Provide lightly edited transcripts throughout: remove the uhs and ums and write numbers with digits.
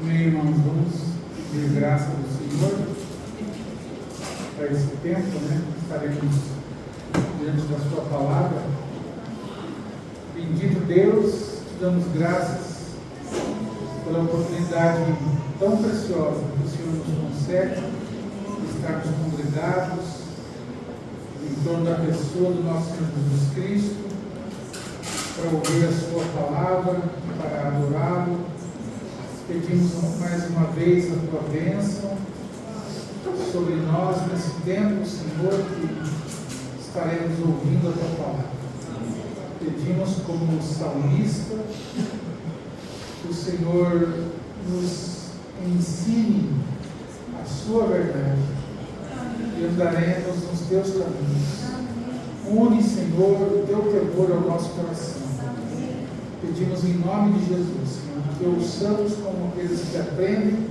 Amém, irmãos. Vamos pedir graça do Senhor para esse tempo, Estaremos diante da Sua palavra. Bendito Deus, te damos graças pela oportunidade tão preciosa que o Senhor nos concede de estarmos congregados em torno da pessoa do nosso Senhor Jesus Cristo, para ouvir a Sua palavra, para adorá-lo. Pedimos mais uma vez a Tua bênção sobre nós nesse tempo, Senhor, que estaremos ouvindo a Tua palavra. Pedimos como salmista que o Senhor nos ensine a Sua verdade e andaremos nos Teus caminhos. Une, Senhor, o Teu temor ao nosso coração. Pedimos em nome de Jesus, Senhor, que ouçamos como aqueles que aprendem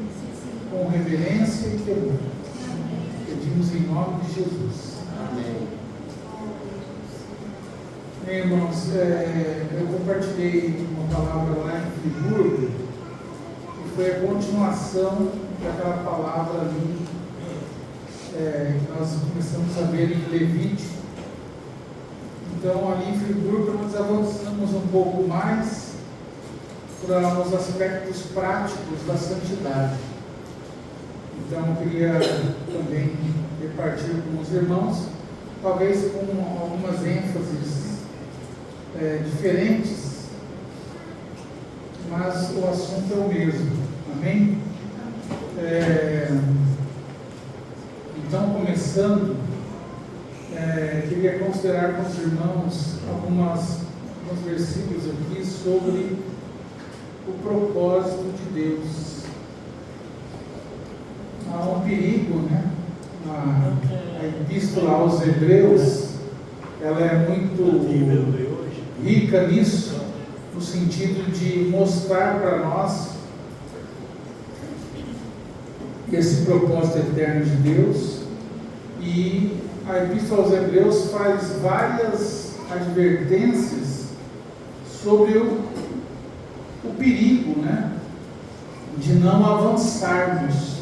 com reverência e temor. Pedimos em nome de Jesus. Amém. Irmãos, eu compartilhei uma palavra lá em Friburgo, que foi a continuação daquela palavra ali, que nós começamos a ver em Levítico. Então, ali em Friburgo, nós avançamos um pouco mais para os aspectos práticos da santidade. Então, eu queria também repartir com os irmãos, talvez com algumas ênfases diferentes, mas o assunto é o mesmo. Amém? Então, começando, queria considerar com os irmãos alguns versículos aqui sobre o propósito de Deus. Há um perigo, a epístola aos Hebreus, ela é muito rica nisso, no sentido de mostrar para nós esse propósito eterno de Deus. E a Epístola aos Hebreus faz várias advertências sobre o perigo, de não avançarmos.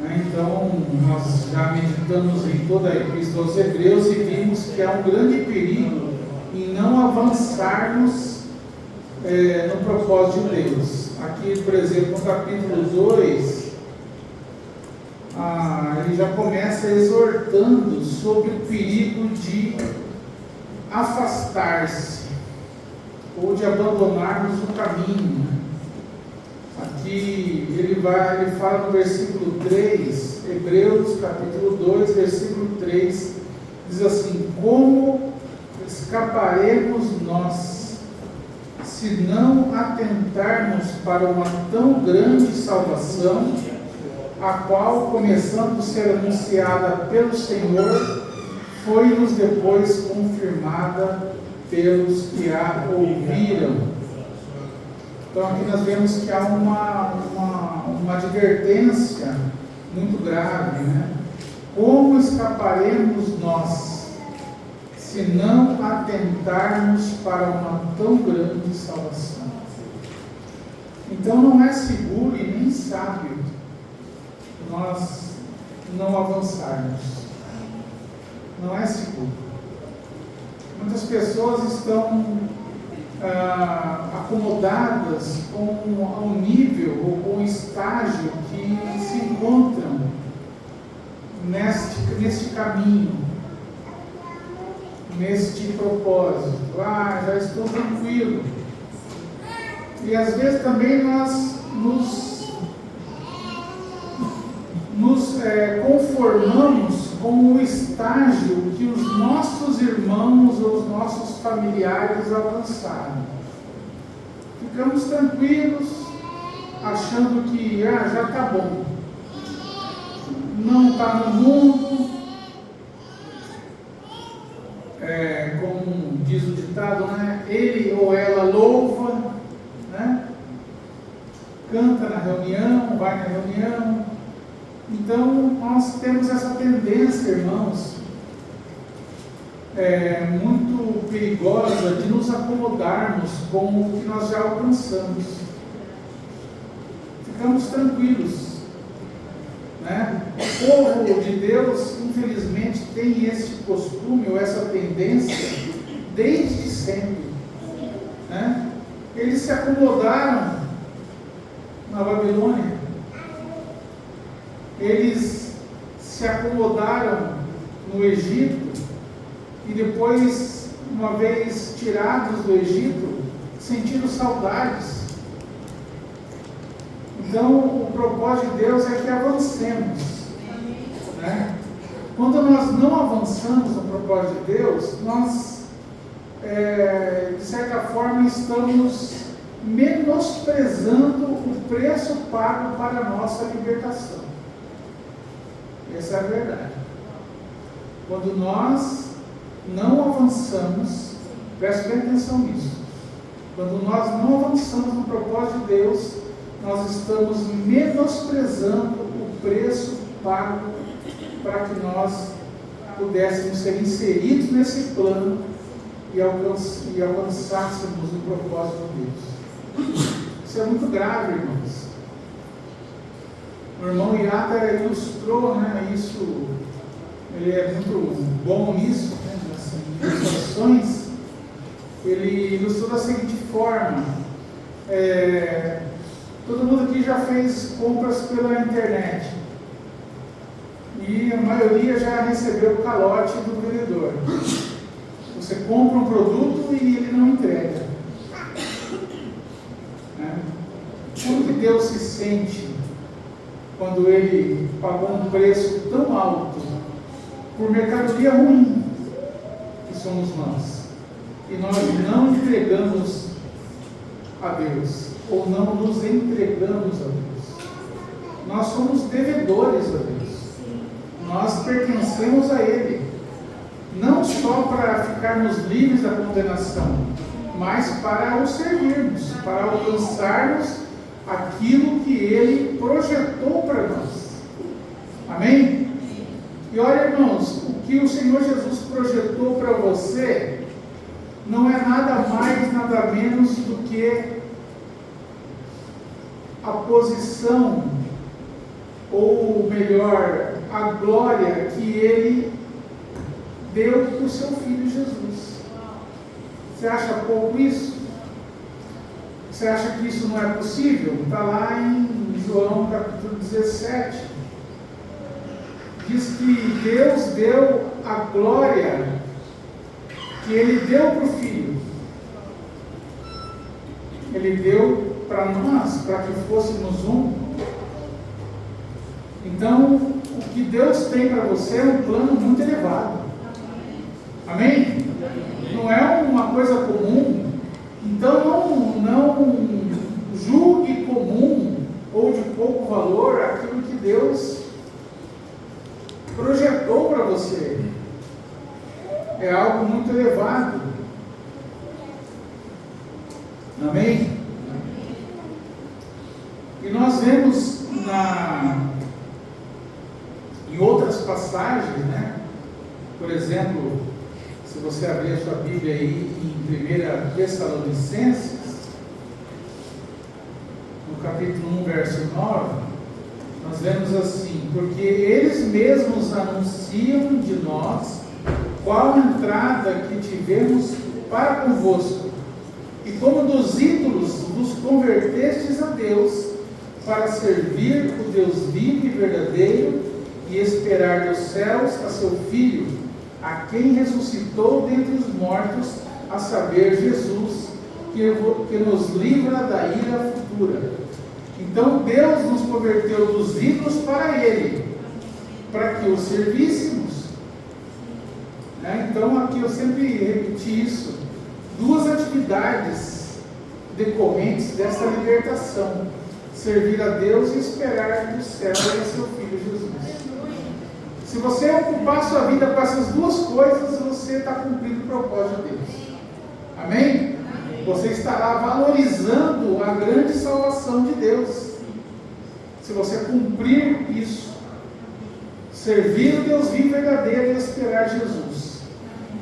Então, nós já meditamos em toda a Epístola aos Hebreus e vimos que há um grande perigo em não avançarmos no propósito de Deus. Aqui, por exemplo, no capítulo 2, ele já começa exortando sobre o perigo de afastar-se ou de abandonarmos o caminho. Aqui ele fala no versículo 3, Hebreus capítulo 2, versículo 3, diz assim: como escaparemos nós, se não atentarmos para uma tão grande salvação, a qual, começando a ser anunciada pelo Senhor, foi-nos depois confirmada pelos que a ouviram. Então aqui nós vemos que há uma advertência muito grave, Como escaparemos nós, se não atentarmos para uma tão grande salvação? Então não é seguro e nem sábio nós não avançarmos. Não é seguro. Muitas pessoas estão acomodadas com o nível ou com o estágio que se encontram neste caminho, neste propósito. Já estou tranquilo. E às vezes também nós nos conformamos com o estágio que os nossos irmãos ou os nossos familiares alcançaram. Ficamos tranquilos, achando que já está bom. Não está no mundo, como diz o ditado, ele ou ela louva, canta na reunião, vai na reunião. Então, nós temos essa tendência, irmãos, muito perigosa de nos acomodarmos com o que nós já alcançamos. ficamos tranquilos. Né? O povo de Deus, infelizmente, tem esse costume ou essa tendência desde sempre. Né? Eles se acomodaram na Babilônia, eles se acomodaram no Egito e depois, uma vez tirados do Egito, sentiram saudades. Então, o propósito de Deus é que avancemos. Né? Quando nós não avançamos no propósito de Deus, nós, de certa forma, estamos menosprezando o preço pago para a nossa libertação. Essa é a verdade. Quando nós não avançamos, preste bem atenção nisso. Quando nós não avançamos no propósito de Deus, nós estamos menosprezando o preço pago para que nós pudéssemos ser inseridos nesse plano e alcançássemos o propósito de Deus. Isso é muito grave, irmãos. O irmão Iata ilustrou, né, isso, ele é muito bom nisso, né, nas ilustrações. Ele ilustrou da seguinte forma: todo mundo aqui já fez compras pela internet e a maioria já recebeu o calote do vendedor. Você compra um produto e ele não entrega. Né? Como que Deus se sente quando Ele pagou um preço tão alto por mercadoria ruim que somos nós, e nós não entregamos a Deus, ou não nos entregamos a Deus? Nós somos devedores a Deus, nós pertencemos a Ele, não só para ficarmos livres da condenação, mas para o servirmos, para alcançarmos aquilo que Ele projetou para nós. Amém? E olha, irmãos, o que o Senhor Jesus projetou para você não é nada mais, nada menos do que a posição, ou melhor, a glória que Ele deu para o seu Filho Jesus. Você acha pouco isso? Você acha que isso não é possível? Está lá em João capítulo 17. Diz que Deus deu a glória que Ele deu para o Filho. Ele deu para nós, para que fôssemos um. Então, o que Deus tem para você é um plano muito elevado. Amém? Não é uma coisa comum. Então, não julgue comum ou de pouco valor aquilo que Deus projetou para você. É algo muito elevado. Amém? E nós vemos em outras passagens, né? Por exemplo, se você abrir a sua Bíblia aí em 1 Tessalonicenses, no capítulo 1, verso 9, nós vemos assim: porque eles mesmos anunciam de nós qual entrada que tivemos para convosco, e como dos ídolos vos convertestes a Deus, para servir o Deus vivo e verdadeiro, e esperar dos céus a seu Filho, a quem ressuscitou dentre os mortos, a saber, Jesus, que nos livra da ira futura. Então Deus nos converteu dos ídolos para Ele, para que o servíssemos. Então aqui eu sempre repeti isso: duas atividades decorrentes dessa libertação: servir a Deus e esperar do céu a seu Filho Jesus. Se você ocupar a sua vida com essas duas coisas, você está cumprindo o propósito de Deus. Amém? Você estará valorizando a grande salvação de Deus. Se você cumprir isso, servir o Deus vivo e verdadeiro e esperar Jesus.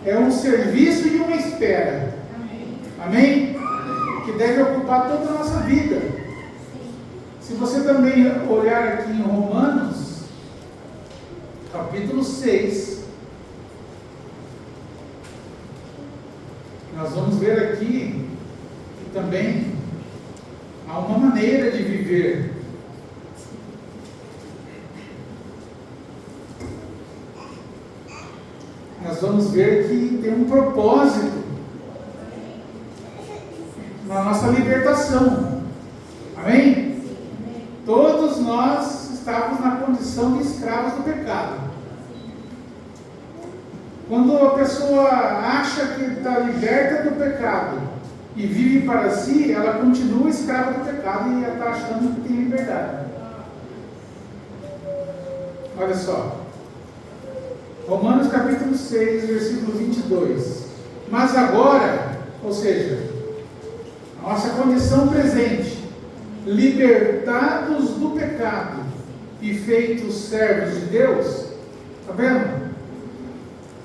É um serviço e uma espera. Amém? Que deve ocupar toda a nossa vida. Se você também olhar aqui em Romanos, capítulo 6, nós vamos ver aqui que também há uma maneira de viver. Nós vamos ver que tem um propósito na nossa libertação. Amém? Todos nós estávamos na condição de escravos do pecado. Quando a pessoa acha que está liberta do pecado e vive para si, ela continua escrava do pecado e ela está achando que tem liberdade. Olha só. Romanos capítulo 6, versículo 22. Mas agora, ou seja, a nossa condição presente, libertados do pecado e feitos servos de Deus, está vendo?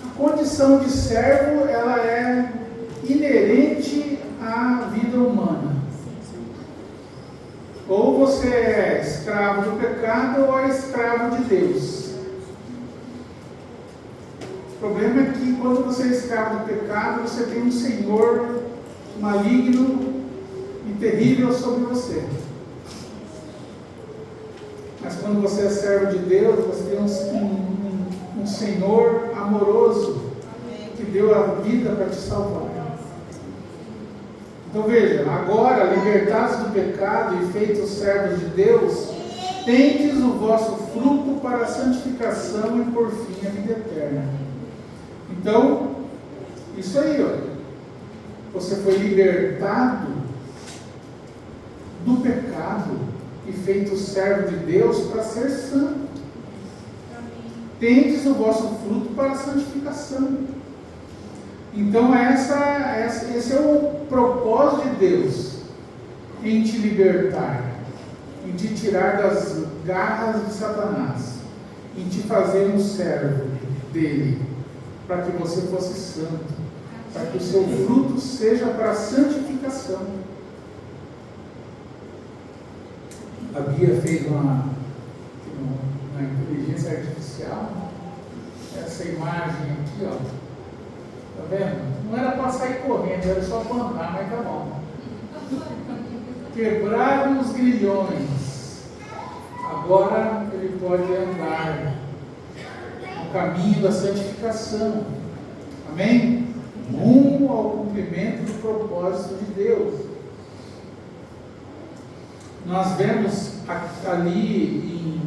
A condição de servo, ela é inerente à vida humana. Ou você é escravo do pecado ou é escravo de Deus. O problema é que quando você é escravo do pecado, você tem um senhor maligno e terrível sobre você. Mas quando você é servo de Deus, você tem um Senhor amoroso que deu a vida para te salvar. Então veja, agora, libertados do pecado e feitos servos de Deus, tendes o vosso fruto para a santificação e por fim a vida eterna. Então, isso aí, olha, você foi libertado do pecado e feito servo de Deus para ser santo. Tendes o vosso fruto para a santificação. Então esse é o propósito de Deus em te libertar, em te tirar das garras de Satanás, em te fazer um servo dele, para que você fosse santo, para que o seu fruto seja para a santificação. A Bia fez uma inteligência artificial, essa imagem aqui, ó, tá vendo? Não era para sair correndo, era só para andar, mas tá bom. Quebraram os grilhões, agora ele pode andar no caminho da santificação, amém? Rumo ao cumprimento do propósito de Deus. Nós vemos ali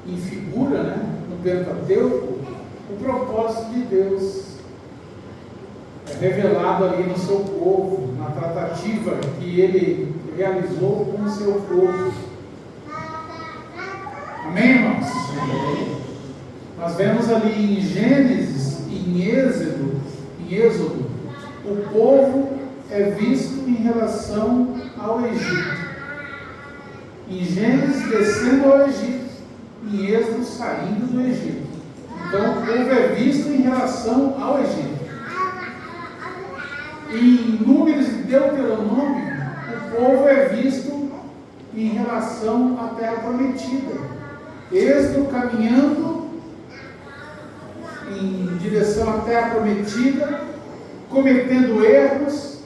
em figura, né, no Pentateuco, o propósito de Deus revelado ali no seu povo, na tratativa que ele realizou com o seu povo. Amém, irmãos? Amém. Nós vemos ali em Gênesis, em Êxodo, o povo é visto em relação ao Egito. Em Gênesis, descendo ao Egito, em Êxodo, saindo do Egito. Então, o povo é visto em relação ao Egito. Em Números e Deuteronômio, o povo é visto em relação à terra prometida. Êxodo caminhando em direção à terra prometida, cometendo erros,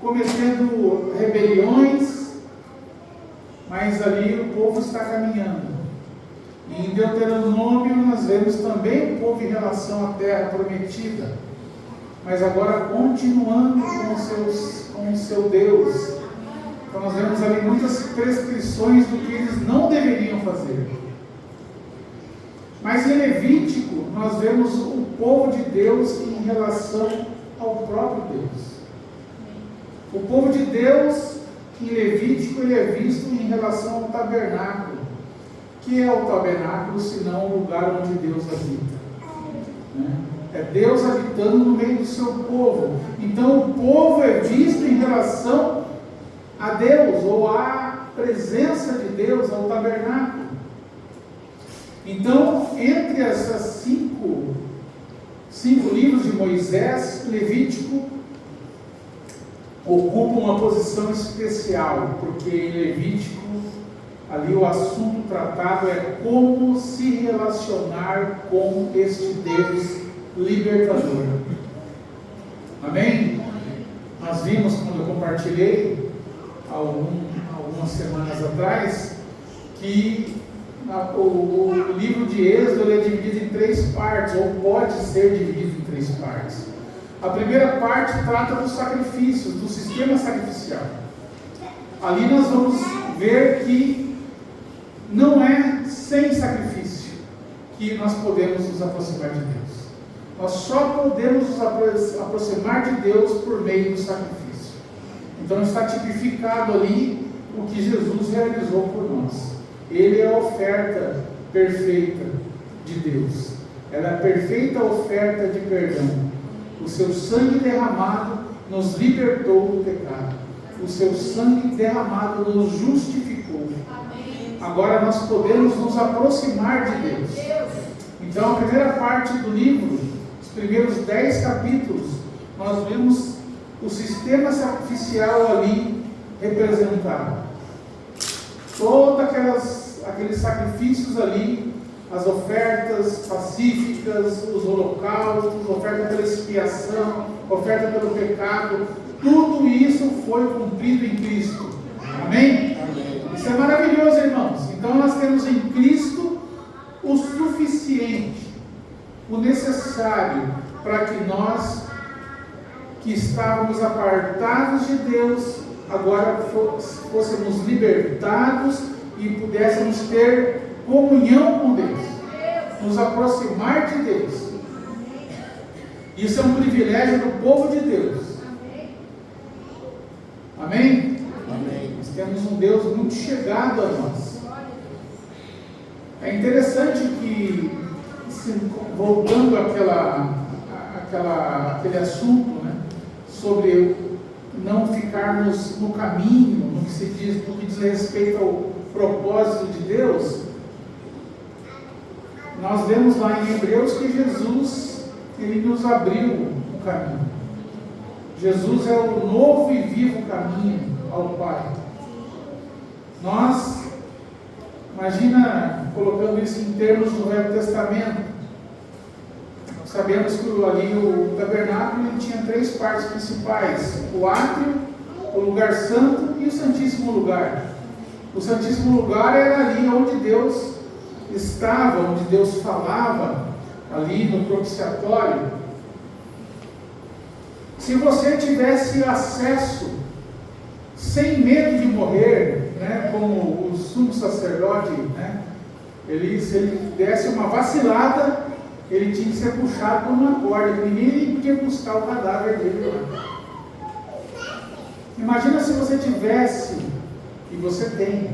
cometendo rebeliões, mas ali o povo está caminhando. E em Deuteronômio nós vemos também o povo em relação à terra prometida, mas agora continuando com o seu Deus. Então nós vemos ali muitas prescrições do que eles não deveriam fazer. Mas em Levítico nós vemos o povo de Deus em relação ao próprio Deus. O povo de Deus em Levítico ele é visto em relação ao tabernáculo. Que é o tabernáculo, senão o lugar onde Deus habita, né? É Deus habitando no meio do seu povo. Então o povo é visto em relação a Deus, ou à presença de Deus, ao tabernáculo. Então, entre essas cinco livros de Moisés, Levítico, ocupa uma posição especial, porque em Levítico, ali o assunto tratado é como se relacionar com este Deus libertador. Amém? Nós vimos, quando eu compartilhei algumas semanas atrás, que o livro de Êxodo é dividido em 3 partes, ou pode ser dividido em 3 partes. A primeira parte trata dos sacrifícios, do sistema sacrificial. Ali nós vamos ver que não é sem sacrifício que nós podemos nos aproximar de Deus. Nós só podemos nos aproximar de Deus por meio do sacrifício. Então está tipificado ali o que Jesus realizou por nós. Ele é a oferta perfeita de Deus. Ela é a perfeita oferta de perdão. O seu sangue derramado nos libertou do pecado. O seu sangue derramado nos justificou. Agora nós podemos nos aproximar de Deus. Então a primeira parte do livro, os primeiros 10 capítulos, nós vemos o sistema sacrificial ali representado. Todos aqueles sacrifícios ali, as ofertas pacíficas, os holocaustos, oferta pela expiação, oferta pelo pecado, tudo isso foi cumprido em Cristo. Amém? Amém. Isso é maravilhoso, irmãos. Então nós temos em Cristo o suficiente, o necessário, para que nós, que estávamos apartados de Deus, agora fôssemos libertados e pudéssemos ter comunhão com Deus, nos aproximar de Deus. Isso é um privilégio do povo de Deus. Amém? Amém. Nós temos um Deus muito chegado a nós. É interessante que, voltando àquele assunto, né, sobre não ficarmos no caminho, no que diz respeito ao propósito de Deus, nós vemos lá em Hebreus que Jesus, ele nos abriu o caminho. Jesus é o novo e vivo caminho ao Pai. Nós, imagina, colocando isso em termos do Velho Testamento, sabemos que ali o tabernáculo ele tinha 3 partes principais: o átrio, o lugar santo e o santíssimo lugar. O santíssimo lugar era ali onde Deus estava, onde Deus falava, ali no propiciatório. Se você tivesse acesso, sem medo de morrer, né, como o sumo sacerdote, né, se ele desse uma vacilada, ele tinha que ser puxado por uma corda, ninguém podia buscar o cadáver dele lá. Imagina se você tivesse, e você tem,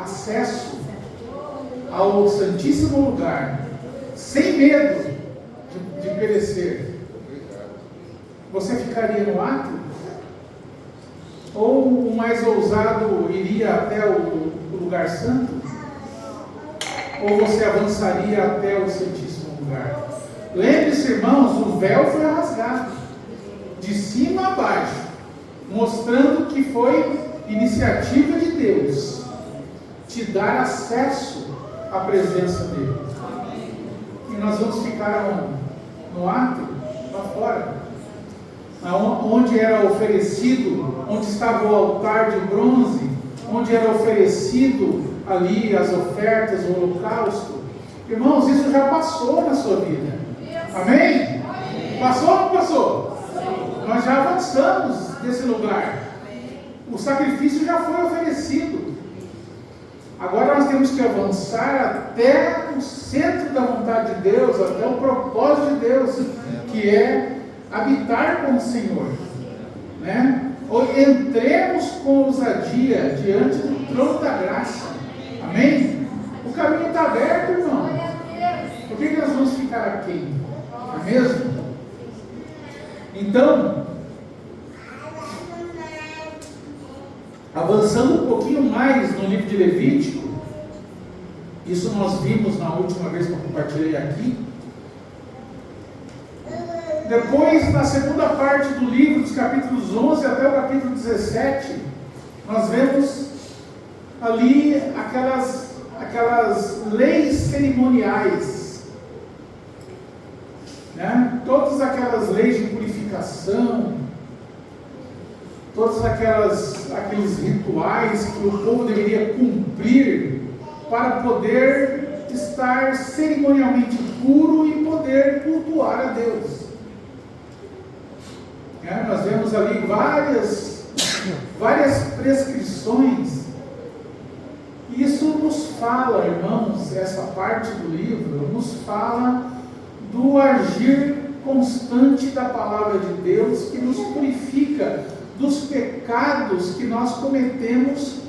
acesso ao Santíssimo Lugar, sem medo de perecer. Você ficaria no átrio? Ou o mais ousado iria até o lugar santo? Ou você avançaria até o Santíssimo Lugar? Lembre-se, irmãos, o véu foi rasgado de cima a baixo, mostrando que foi iniciativa de Deus te dar acesso à presença dele. E nós vamos ficar no átrio, lá fora, onde era oferecido, onde estava o altar de bronze, onde era oferecido ali as ofertas, o holocausto. Irmãos, isso já passou na sua vida. Amém? Passou ou não passou? Nós já avançamos desse lugar. O sacrifício já foi oferecido. Agora nós temos que avançar até o centro da vontade de Deus, até o propósito de Deus, que é habitar com o Senhor, né? Ou entremos com ousadia diante do trono da graça. Amém? O caminho está aberto, irmão. Por que nós vamos ficar aqui? Não é mesmo? Então, avançando um pouquinho mais no livro de Levítico, isso nós vimos na última vez que eu compartilhei aqui. Depois, na segunda parte do livro, dos capítulos 11 até o capítulo 17, nós vemos ali aquelas leis cerimoniais, né? Todas aquelas leis de purificação, todos aqueles rituais que o povo deveria cumprir para poder estar cerimonialmente puro e poder cultuar a Deus. Nós vemos ali várias prescrições. Isso nos fala, irmãos, essa parte do livro nos fala do agir constante da palavra de Deus, que nos purifica dos pecados que nós cometemos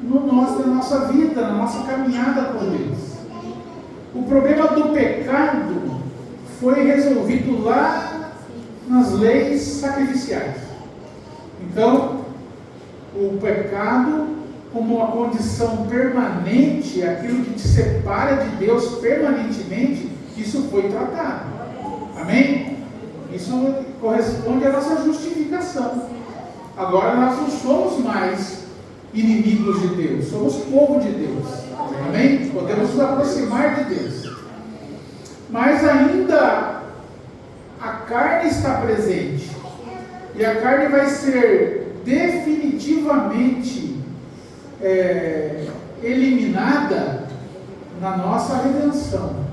na nossa vida, na nossa caminhada com Deus. O problema do pecado foi resolvido lá nas leis sacrificiais. Então, o pecado, como uma condição permanente, aquilo que te separa de Deus permanentemente, isso foi tratado. Amém? Isso corresponde à nossa justificação. Agora nós não somos mais inimigos de Deus, somos povo de Deus. Amém? Podemos nos aproximar de Deus. Mas ainda a carne está presente. E a carne vai ser definitivamente eliminada na nossa redenção.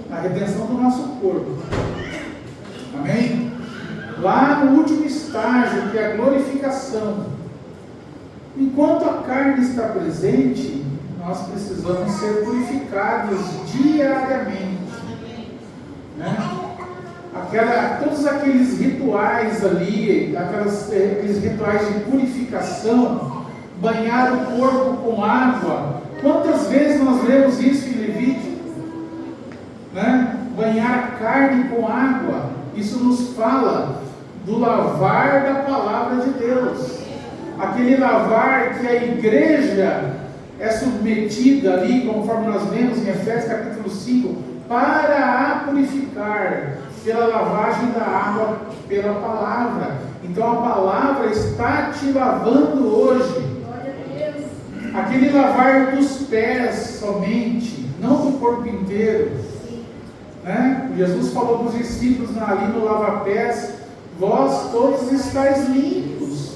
Na redenção do nosso corpo. Amém? Lá no último estágio, que é a glorificação. Enquanto a carne está presente, nós precisamos ser purificados diariamente. Né? Todos aqueles rituais ali, aqueles rituais de purificação, banhar o corpo com água. Quantas vezes nós lemos isso em Levítico? Né? Banhar a carne com água. Isso nos fala do lavar da palavra de Deus. Aquele lavar que a igreja é submetida ali, conforme nós lemos em Efésios capítulo 5, para a purificar pela lavagem da água, pela palavra. Então a palavra está te lavando hoje. Aquele lavar dos pés somente, não do corpo inteiro. Né? Jesus falou para os discípulos ali no lava-pés: vós todos estáis limpos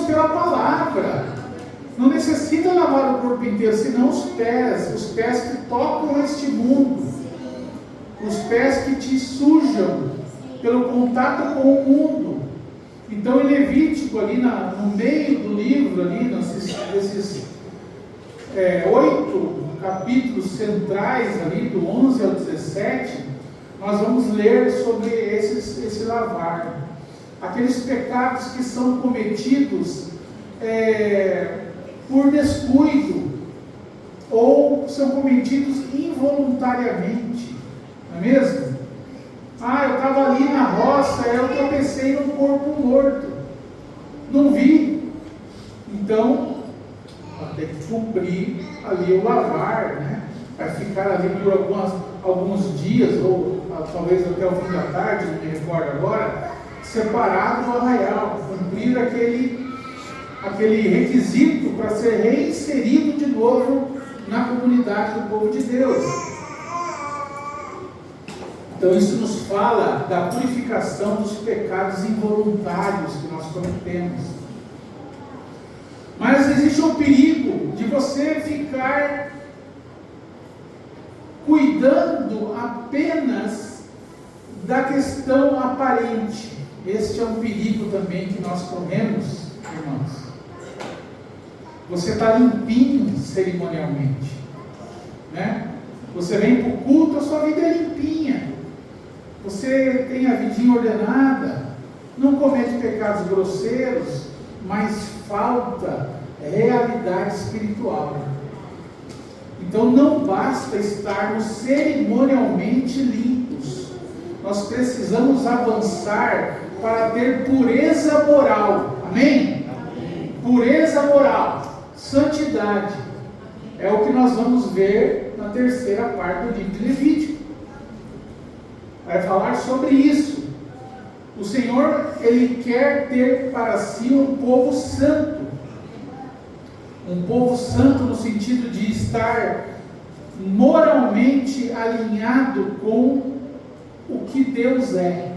pela palavra. Não necessita lavar o corpo inteiro, senão os pés que tocam este mundo, os pés que te sujam pelo contato com o mundo. Então em Levítico, ali no meio do livro, ali nesses 8 capítulos centrais, ali do 11 ao 17, nós vamos ler sobre esse lavar. Aqueles pecados que são cometidos por descuido, ou são cometidos involuntariamente, não é mesmo? Eu estava ali na roça, eu tropecei num corpo morto, não vi, então vai ter que cumprir ali o lavar, né? Vai ficar ali por alguns dias, ou talvez até o fim da tarde, não me recordo agora, separado do arraial, cumprir aquele requisito para ser reinserido de novo na comunidade do povo de Deus. Então isso nos fala da purificação dos pecados involuntários que nós cometemos. Mas existe um perigo de você ficar cuidando apenas da questão aparente. Este é um perigo também que nós corremos, irmãos. Você está limpinho cerimonialmente, né? Você vem para o culto, a sua vida é limpinha. Você tem a vidinha ordenada, não comete pecados grosseiros, mas falta realidade espiritual. Então não basta estarmos cerimonialmente limpos. Nós precisamos avançar para ter pureza moral. Amém? Amém. Pureza moral, santidade. É o que nós vamos ver na terceira parte do livro de Levítico. Vai falar sobre isso. O Senhor, Ele quer ter para si um povo santo. Um povo santo no sentido de estar moralmente alinhado com o que Deus é.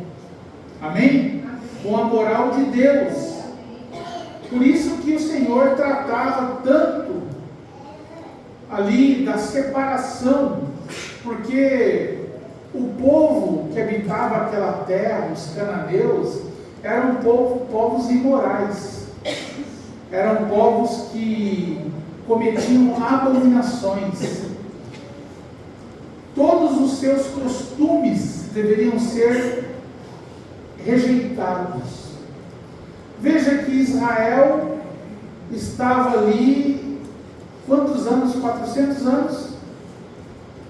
Amém? Com a moral de Deus. Por isso que o Senhor tratava tanto ali da separação, porque o povo que habitava aquela terra, os cananeus, eram povos imorais, eram povos que cometiam abominações. Todos os seus costumes deveriam ser rejeitados. Veja que Israel estava ali, quantos anos? 400 anos?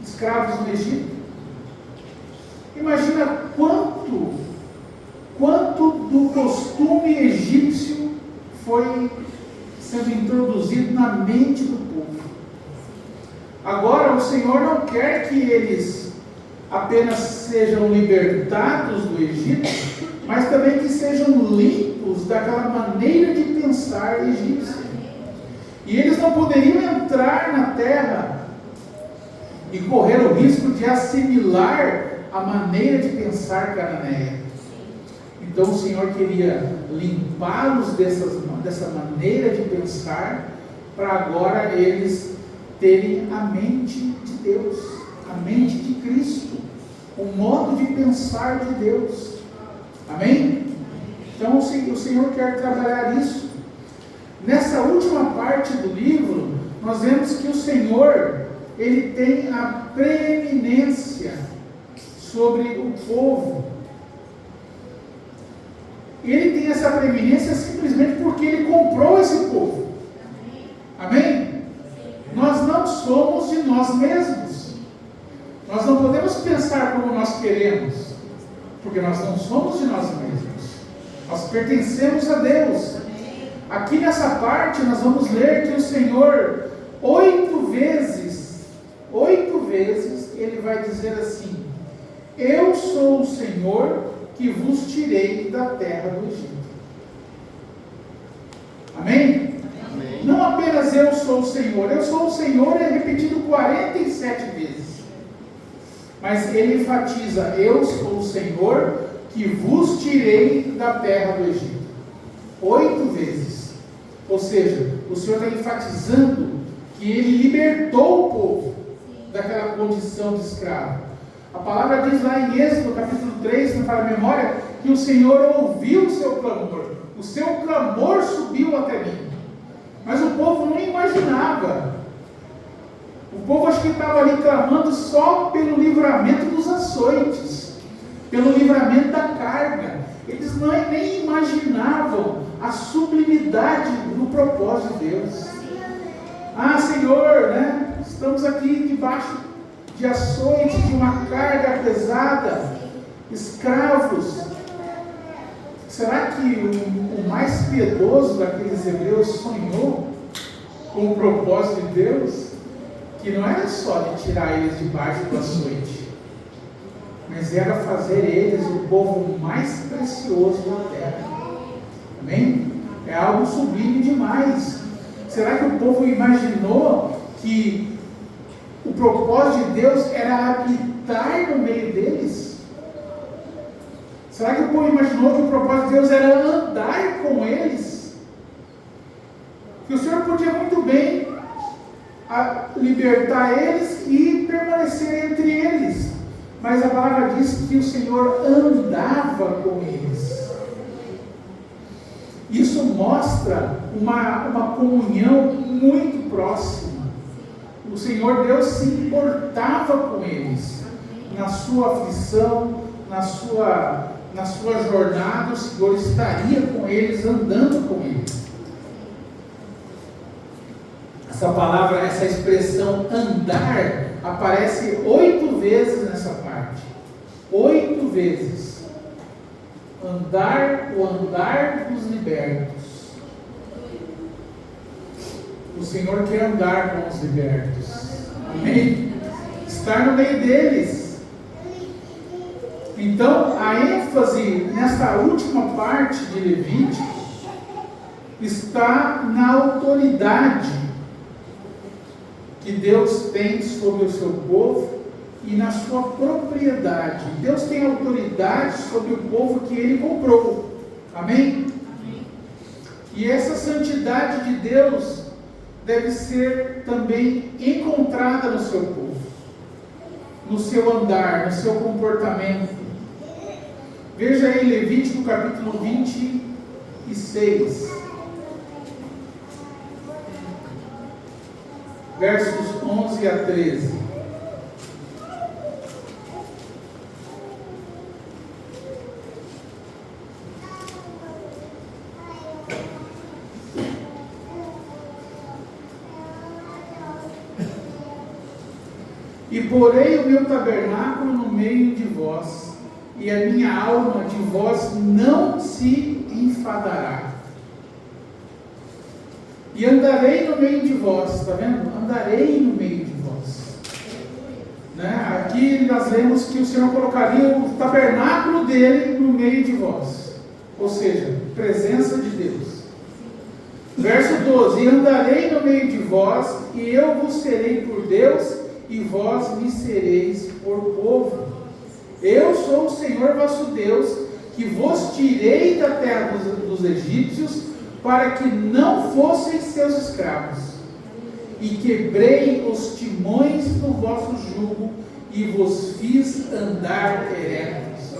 Escravos no Egito. Imagina quanto do costume egípcio foi sendo introduzido na mente do povo. Agora o Senhor não quer que eles apenas sejam libertados do Egito, mas também que sejam limpos daquela maneira de pensar egípcia. E eles não poderiam entrar na terra e correr o risco de assimilar a maneira de pensar cananeia. Então o Senhor queria limpá-los dessa maneira de pensar, para agora eles terem a mente de Deus, a mente de Cristo, o modo de pensar de Deus. Amém? Então o Senhor quer trabalhar isso. Nessa última parte do livro, nós vemos que o Senhor, Ele tem a preeminência sobre o povo. Ele tem essa preeminência simplesmente porque Ele comprou esse povo. Amém? Nós não somos de nós mesmos. Nós não podemos pensar como nós queremos, porque nós não somos de nós mesmos. Nós pertencemos a Deus. Aqui nessa parte nós vamos ler que o Senhor 8 vezes, Ele vai dizer assim: eu sou o Senhor que vos tirei da terra do Egito. Amém? Amém? Não apenas eu sou o Senhor é repetido 47 vezes. Mas ele enfatiza: eu sou o Senhor que vos tirei da terra do Egito. 8 vezes. Ou seja, o Senhor está enfatizando que Ele libertou o povo daquela condição de escravo. A palavra diz lá em Êxodo, capítulo 3, não fala a memória, que o Senhor ouviu o seu clamor. O seu clamor subiu até mim. Mas o povo não imaginava. O povo acho que estava ali clamando só pelo livramento dos açoites, pelo livramento da carga. Eles nem imaginavam a sublimidade do propósito de Deus. Ah, Senhor, né? Estamos aqui debaixo de açoites, de uma carga pesada, escravos. Será que o mais piedoso daqueles hebreus sonhou com o propósito de Deus? Que não era só de tirar eles debaixo do açoite, mas era fazer eles o povo mais precioso da terra. Amém? É algo sublime demais. Será que o povo imaginou que o propósito de Deus era habitar no meio deles? Será que o povo imaginou que o propósito de Deus era andar com eles? Que o Senhor podia muito bem libertar eles e permanecer entre eles. Mas a palavra diz que o Senhor andava com eles. Isso mostra uma comunhão muito próxima. O Senhor Deus se importava com eles. Na sua aflição, na sua jornada, o Senhor estaria com eles, andando com eles. Essa palavra, essa expressão andar, aparece 8 vezes nessa parte. 8 vezes. Andar, o andar dos libertos. O Senhor quer andar com os libertos. Amém? Estar no meio deles. Então, a ênfase nesta última parte de Levítico está na autoridade que Deus tem sobre o seu povo e na sua propriedade. Deus tem autoridade sobre o povo que Ele comprou. Amém? Amém. E essa santidade de Deus deve ser também encontrada no seu povo, no seu andar, no seu comportamento. Veja aí Levítico capítulo 26, versos 11 a 13. E porei o meu tabernáculo no meio de vós, e a minha alma de vós não se enfadará. E andarei no meio de vós, está vendo? Andarei no meio de vós. Né? Aqui nós lemos que o Senhor colocaria o tabernáculo dele no meio de vós. Ou seja, presença de Deus. Verso 12: E andarei no meio de vós, e eu vos serei por Deus, e vós me sereis por povo. Eu sou o Senhor vosso Deus, que vos tirei da terra dos egípcios, para que não fosseis seus escravos. E quebrei os timões do vosso jugo, e vos fiz andar eretos.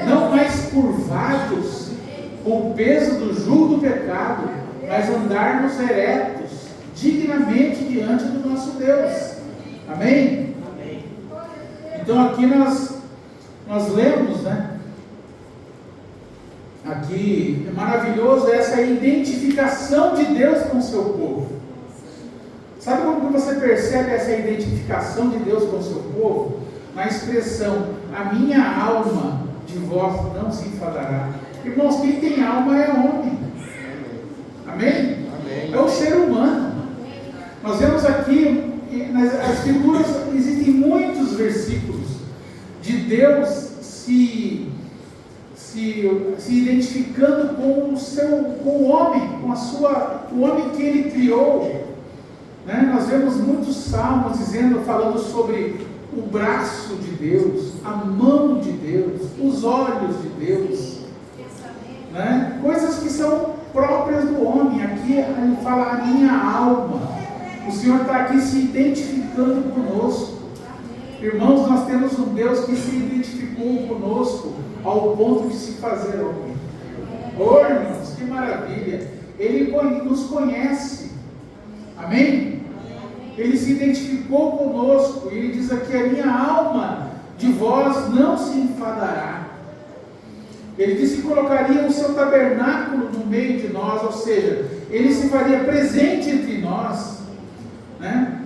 Não mais curvados, com o peso do jugo do pecado, mas andarmos eretos, dignamente diante do nosso Deus. Amém? Amém. Então aqui nós lemos, né? Aqui é maravilhoso essa identificação de Deus com o seu povo. Sabe como você percebe essa identificação de Deus com o seu povo? Na expressão, a minha alma de vós não se enfadará. Irmãos, quem tem alma é homem. Amém? Amém. É o ser humano. Nós vemos aqui, nas Escrituras, existem muitos versículos de Deus se identificando com o homem, o homem que Ele criou. Né? Nós vemos muitos salmos falando sobre o braço de Deus, a mão de Deus, os olhos de Deus. Né? Coisas que são próprias do homem. Aqui ele fala a minha alma. O Senhor está aqui se identificando conosco. Irmãos, nós temos um Deus que se identificou conosco ao ponto de se fazer homem. Oh, irmãos, que maravilha! Ele nos conhece. Amém? Ele se identificou conosco. Ele diz aqui, a minha alma de vós não se enfadará. Ele disse que colocaria o seu tabernáculo no meio de nós, ou seja, Ele se faria presente entre nós. Né?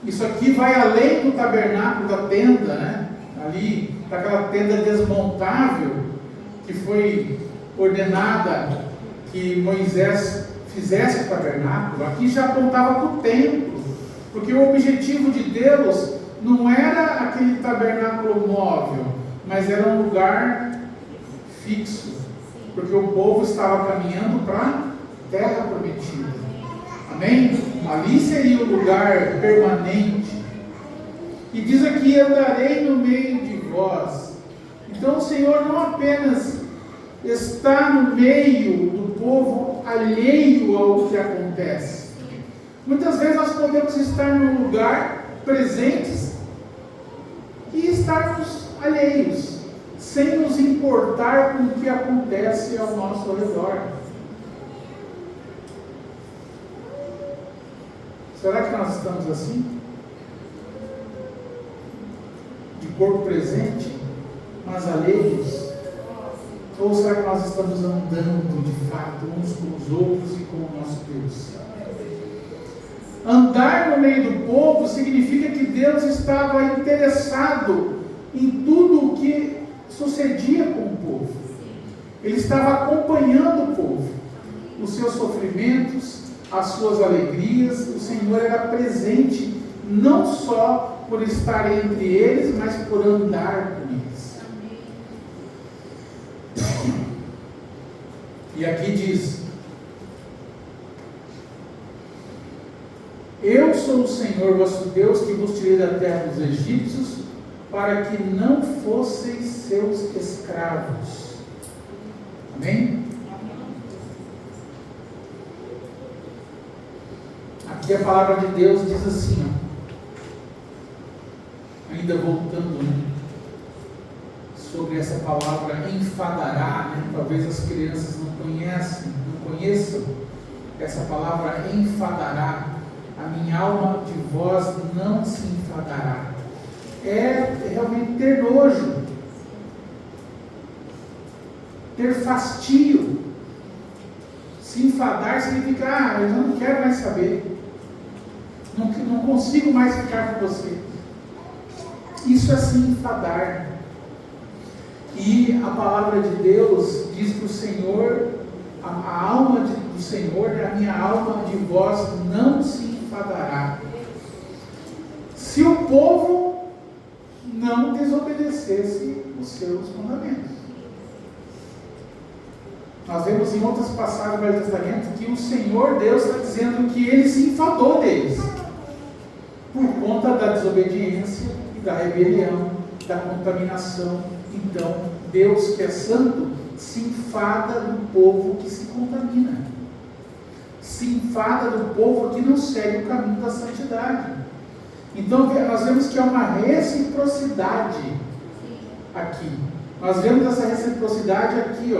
Isso aqui vai além do tabernáculo da tenda, né? Ali, daquela tenda desmontável que foi ordenada que Moisés fizesse o tabernáculo. Aqui já apontava para o templo, porque o objetivo de Deus não era aquele tabernáculo móvel, mas era um lugar fixo, porque o povo estava caminhando para a terra prometida. Amém? Ali seria o lugar permanente. E diz aqui, andarei no meio de vós. Então o Senhor não apenas está no meio do povo alheio ao que acontece. Muitas vezes nós podemos estar num lugar presentes e estarmos alheios, sem nos importar com o que acontece ao nosso redor. Será que nós estamos assim? De corpo presente, mas alheios? Ou será que nós estamos andando de fato uns com os outros e com o nosso Deus? Andar no meio do povo significa que Deus estava interessado em tudo o que sucedia com o povo. Ele estava acompanhando o povo, os seus sofrimentos, as suas alegrias. O Senhor era presente não só por estar entre eles, mas por andar com eles. E aqui diz: eu sou o Senhor vosso Deus, que vos tirei da terra dos egípcios, para que não fosseis seus escravos. Amém? Aqui a palavra de Deus diz assim, ainda voltando, sobre essa palavra enfadará, talvez as crianças não conheçam essa palavra enfadará. A minha alma de vós não se enfadará. É realmente ter nojo, ter fastio. Se enfadar significa, eu já não quero mais saber, não consigo mais ficar com você. Isso é se enfadar. E a palavra de Deus diz que o Senhor, a alma do Senhor, a minha alma de vós não se enfadará, se o povo não desobedecesse os seus mandamentos. Nós vemos em outras passagens do Velho Testamento que o Senhor Deus está dizendo que Ele se enfadou deles, por conta da desobediência e da rebelião, da contaminação. Então, Deus, que é santo, se enfada do povo que se contamina, se enfada do povo que não segue o caminho da santidade. Então, nós vemos que há uma reciprocidade aqui. Nós vemos essa reciprocidade aqui,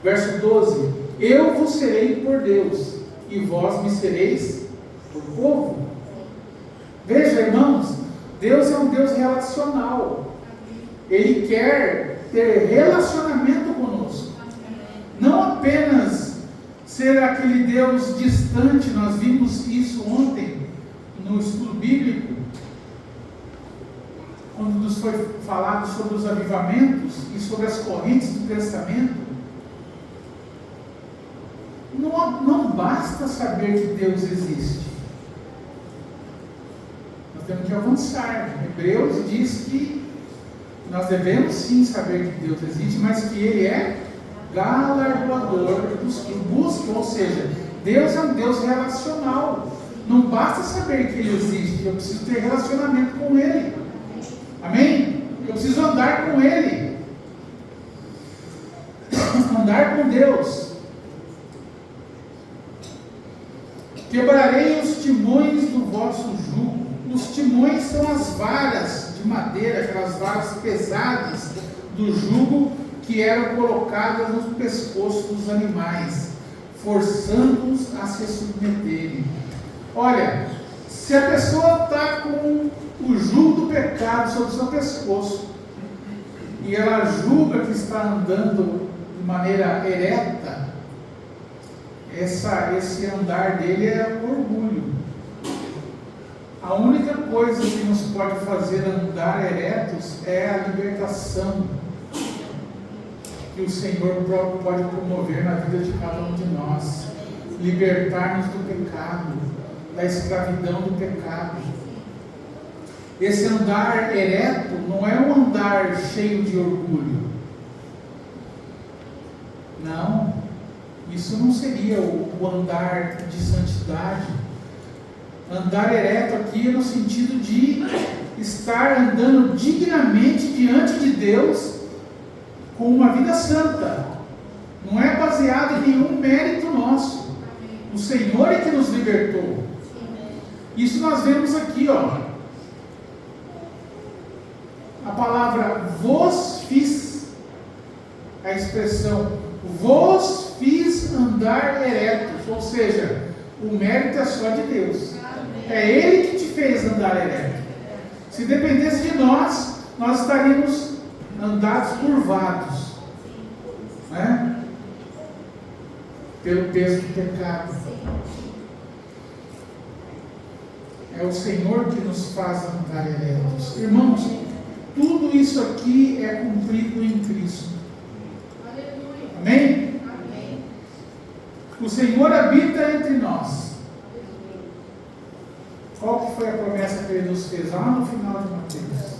verso 12: eu vos serei por Deus, e vós me sereis por povo. Veja, irmãos, Deus é um Deus relacional. Ele quer ter relacionamento conosco, não apenas ser aquele Deus distante. Nós vimos isso ontem no estudo bíblico, quando nos foi falado sobre os avivamentos e sobre as correntes do pensamento. Não basta saber que Deus existe, nós temos que avançar. Hebreus diz que nós devemos sim saber que Deus existe, mas que Ele é galardoador dos que buscam. Ou seja, Deus é um Deus relacional. Não basta saber que Ele existe, eu preciso ter relacionamento com Ele. Amém? Eu preciso andar com Ele, andar com Deus. Quebrarei os timões do vosso jugo. Os timões são as varas de madeira, aquelas varas pesadas do jugo que eram colocadas no pescoço dos animais, forçando-os a se submeterem. Olha, se a pessoa está com o jugo do pecado sobre o seu pescoço e ela julga que está andando de maneira ereta, esse andar dele é orgulho. A única coisa que nos pode fazer andar eretos é a libertação que o Senhor próprio pode promover na vida de cada um de nós. Libertar-nos do pecado, da escravidão do pecado. Esse andar ereto não é um andar cheio de orgulho. Não, isso não seria o andar de santidade. Andar ereto aqui é no sentido de estar andando dignamente diante de Deus com uma vida santa. Não é baseado em nenhum mérito nosso. O Senhor é que nos libertou. Isso nós vemos aqui, a palavra vos fiz, a expressão vos fiz andar eretos, ou seja, o mérito é só de Deus. É Ele que te fez andar ereto. Se dependesse de nós, nós estaríamos andados curvados, né? Pelo peso do pecado. É o Senhor que nos faz andar eretos. Irmãos, tudo isso aqui é cumprido em Cristo. Amém? O Senhor habita entre nós. Qual que foi a promessa que Ele nos fez lá no final de Mateus?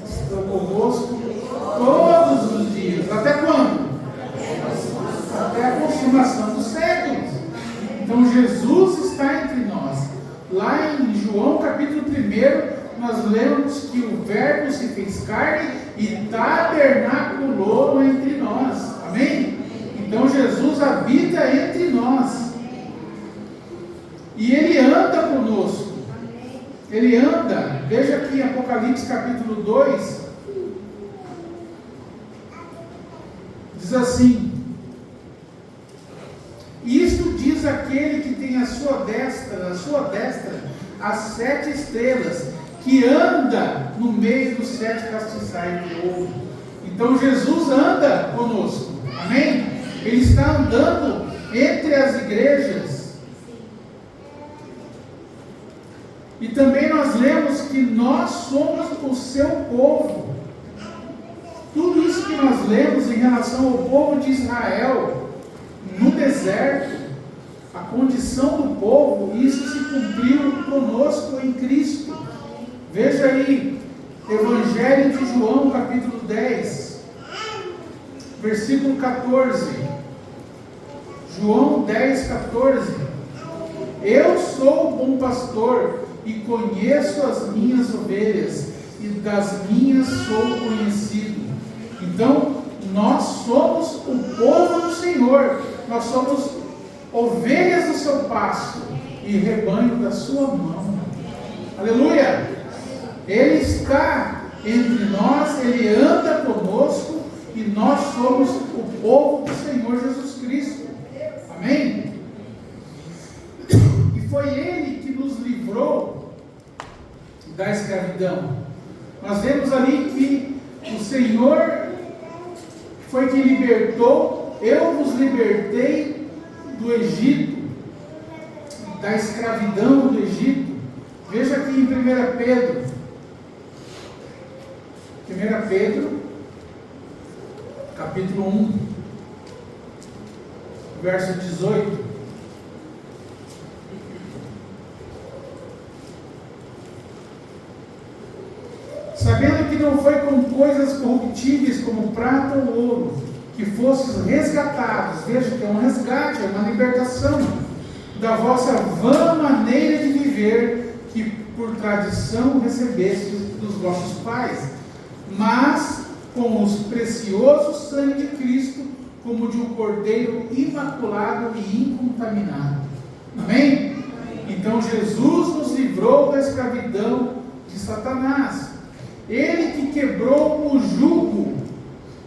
Estou convosco todos os dias. Até quando? Até a consumação dos séculos. Então Jesus está entre nós. Lá em João capítulo 1, nós lemos que o Verbo se fez carne e tabernaculou entre nós. Amém? Então Jesus habita entre nós. E Ele anda conosco. Ele anda. Veja aqui em Apocalipse capítulo 2. Diz assim: isto diz aquele que tem à sua destra, as 7 estrelas, que anda no meio dos 7 castiçais de ouro. Então Jesus anda conosco. Amém? Ele está andando entre as igrejas. E também nós lemos que nós somos o seu povo. Tudo isso que nós lemos em relação ao povo de Israel no deserto, a condição do povo, isso se cumpriu conosco em Cristo. Veja aí, Evangelho de João, capítulo 10, versículo 14. João 10, 14. Eu sou o bom pastor e conheço as minhas ovelhas, e das minhas sou conhecido. Então, nós somos o povo do Senhor, nós somos ovelhas do seu pasto e rebanho da sua mão. Aleluia! Ele está entre nós, Ele anda conosco e nós somos o povo do Senhor Jesus Cristo. Amém? E foi Ele que nos livrou da escravidão. Nós vemos ali que o Senhor foi que libertou. Eu vos libertei do Egito, da escravidão do Egito. Veja aqui em 1 Pedro, capítulo 1, verso 18. Sabendo que não foi com coisas corruptíveis como prata ou ouro, que fostes resgatados. Veja que é um resgate, é uma libertação da vossa vã maneira de viver, que por tradição recebestes dos vossos pais, mas com o precioso sangue de Cristo, como de um cordeiro imaculado e incontaminado. Amém? Então Jesus nos livrou da escravidão de Satanás. Ele que quebrou o jugo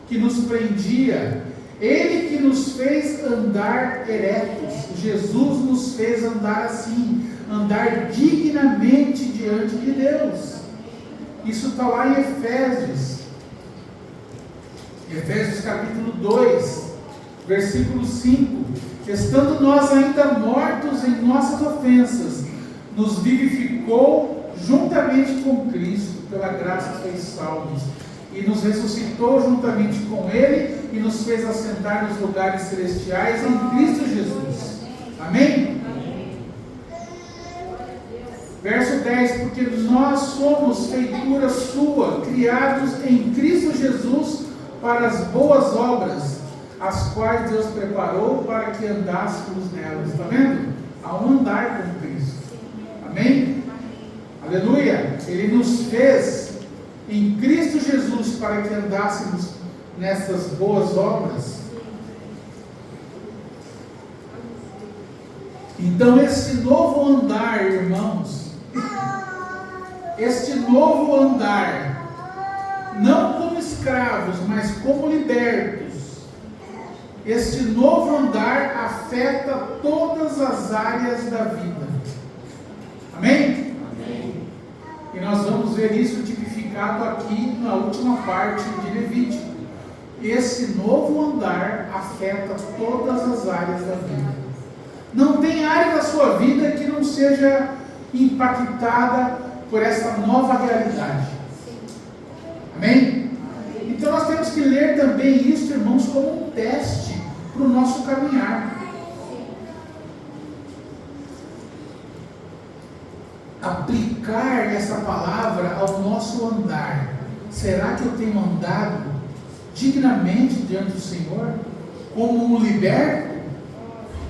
que nos prendia. Ele que nos fez andar eretos. Jesus nos fez andar assim, andar dignamente diante de Deus. Isso está lá em Efésios capítulo 2, versículo 5. Estando nós ainda mortos em nossas ofensas, nos vivificou juntamente com Cristo, pela graça fez salvos, e nos ressuscitou juntamente com Ele, e nos fez assentar nos lugares celestiais em Cristo Jesus. Amém? Verso 10, porque nós somos feitura sua, criados em Cristo Jesus para as boas obras, as quais Deus preparou para que andássemos nelas. Está vendo? Há um andar com Cristo. Amém? Aleluia! Ele nos fez em Cristo Jesus para que andássemos nessas boas obras. Então este novo andar, irmãos, este novo andar, não como escravos, mas como libertos, este novo andar afeta todas as áreas da vida. Amém? Amém. E nós vamos ver isso tipificado aqui na última parte de Levítico. Esse novo andar afeta todas as áreas da vida. Não tem área da sua vida que não seja impactada por essa nova realidade. Amém? Então nós temos que ler também isso, irmãos, como um teste para o nosso caminhar. essa palavra ao nosso andar. Será que eu tenho andado dignamente diante do Senhor? Como um liberto?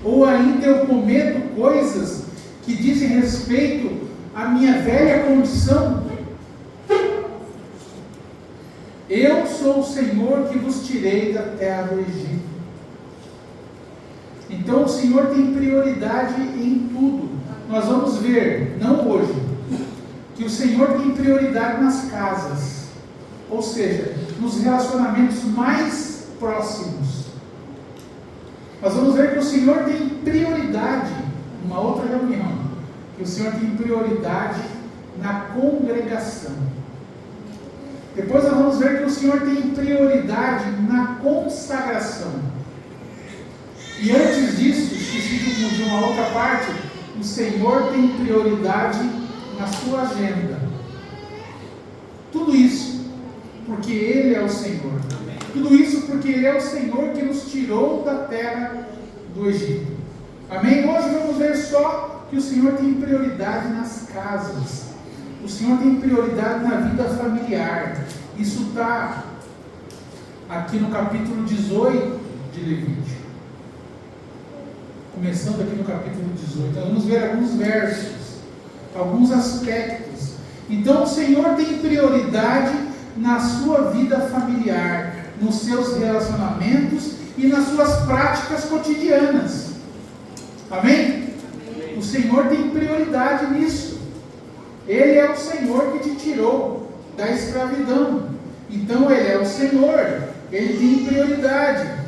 Ou ainda eu cometo coisas que dizem respeito à minha velha condição? Eu sou o Senhor que vos tirei da terra do Egito. Então o Senhor tem prioridade em tudo. Nós vamos ver, não hoje, que o Senhor tem prioridade nas casas, ou seja, nos relacionamentos mais próximos. Nós vamos ver que o Senhor tem prioridade, numa outra reunião, que o Senhor tem prioridade na congregação. Depois nós vamos ver que o Senhor tem prioridade na consagração. E antes disso, esqueci de uma outra parte, o Senhor tem prioridade na sua agenda. Tudo isso porque Ele é o Senhor. Tudo isso porque Ele é o Senhor que nos tirou da terra do Egito. Amém? Hoje vamos ver só que o Senhor tem prioridade nas casas. O Senhor tem prioridade na vida familiar. Isso está aqui no capítulo 18 de Levítico. Começando aqui no capítulo 18. Nós vamos ver alguns versos, alguns aspectos. Então o Senhor tem prioridade na sua vida familiar, nos seus relacionamentos e nas suas práticas cotidianas. Amém? O Senhor tem prioridade nisso. Ele é o Senhor que te tirou da escravidão. Então Ele é o Senhor. Ele tem prioridade.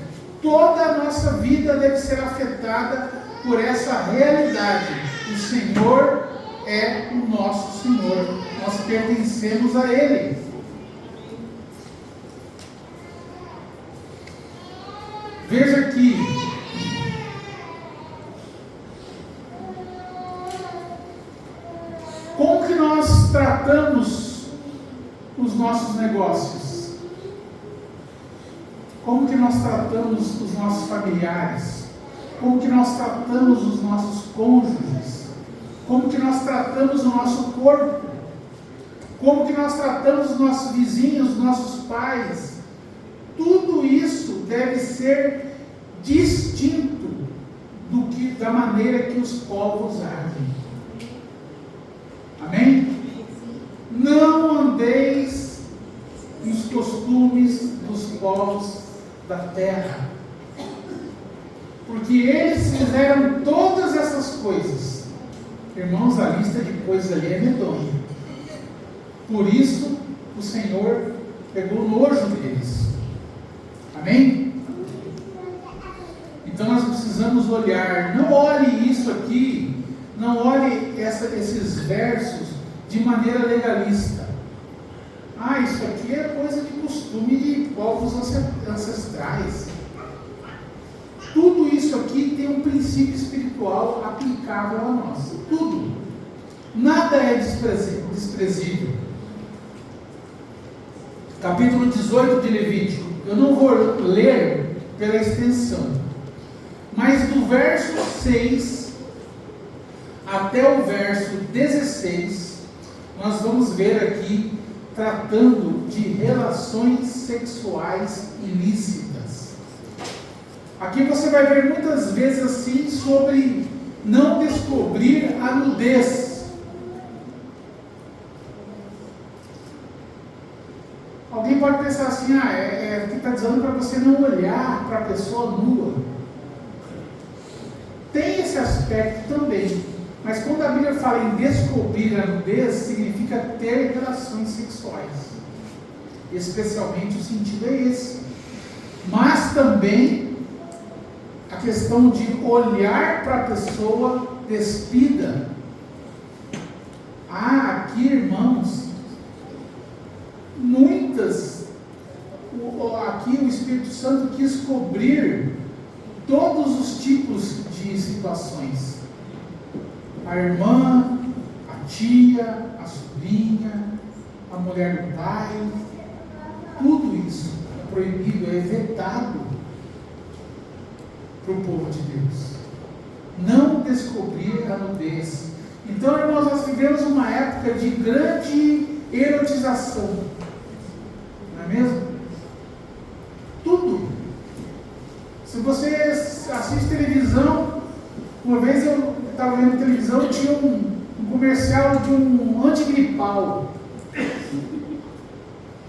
Toda a nossa vida deve ser afetada por essa realidade. O Senhor é o nosso Senhor. Nós pertencemos a Ele. Veja aqui. Como que nós tratamos os nossos negócios? Como que nós tratamos os nossos familiares? Como que nós tratamos os nossos cônjuges? Como que nós tratamos o nosso corpo? Como que nós tratamos os nossos vizinhos, os nossos pais? Tudo isso deve ser distinto da maneira que os povos agem. Amém? Não andeis nos costumes dos povos da terra, porque eles fizeram todas essas coisas. Irmãos, a lista de coisas ali é medonha. Por isso o Senhor pegou nojo deles. Amém? Então nós precisamos olhar. Não olhe isso aqui, não olhe esses versos de maneira legalista. Isso aqui é coisa de costume de povos ancestrais. Tudo isso aqui tem um princípio espiritual aplicável a nós. Tudo. Nada é desprezível. Capítulo 18 de Levítico. Eu não vou ler pela extensão, mas do verso 6 até o verso 16, nós vamos ver aqui tratando de relações sexuais ilícitas. Aqui você vai ver muitas vezes assim sobre não descobrir a nudez. Alguém pode pensar assim, que está dizendo para você não olhar para a pessoa nua. Tem esse aspecto também. Mas quando a Bíblia fala em descobrir a nudez, significa ter relações sexuais. Especialmente o sentido é esse. Mas também a questão de olhar para a pessoa despida. Aqui, irmãos, aqui o Espírito Santo quis cobrir todos os tipos de situações. A irmã, a tia, a sobrinha, a mulher do pai, tudo isso é proibido, é vetado para o povo de Deus. Não descobrir a nudez. Então, irmãos, nós vivemos uma época de grande erotização, não é mesmo? Tudo. Se você assiste televisão, uma vez eu estava vendo televisão, tinha um comercial de um antigripal,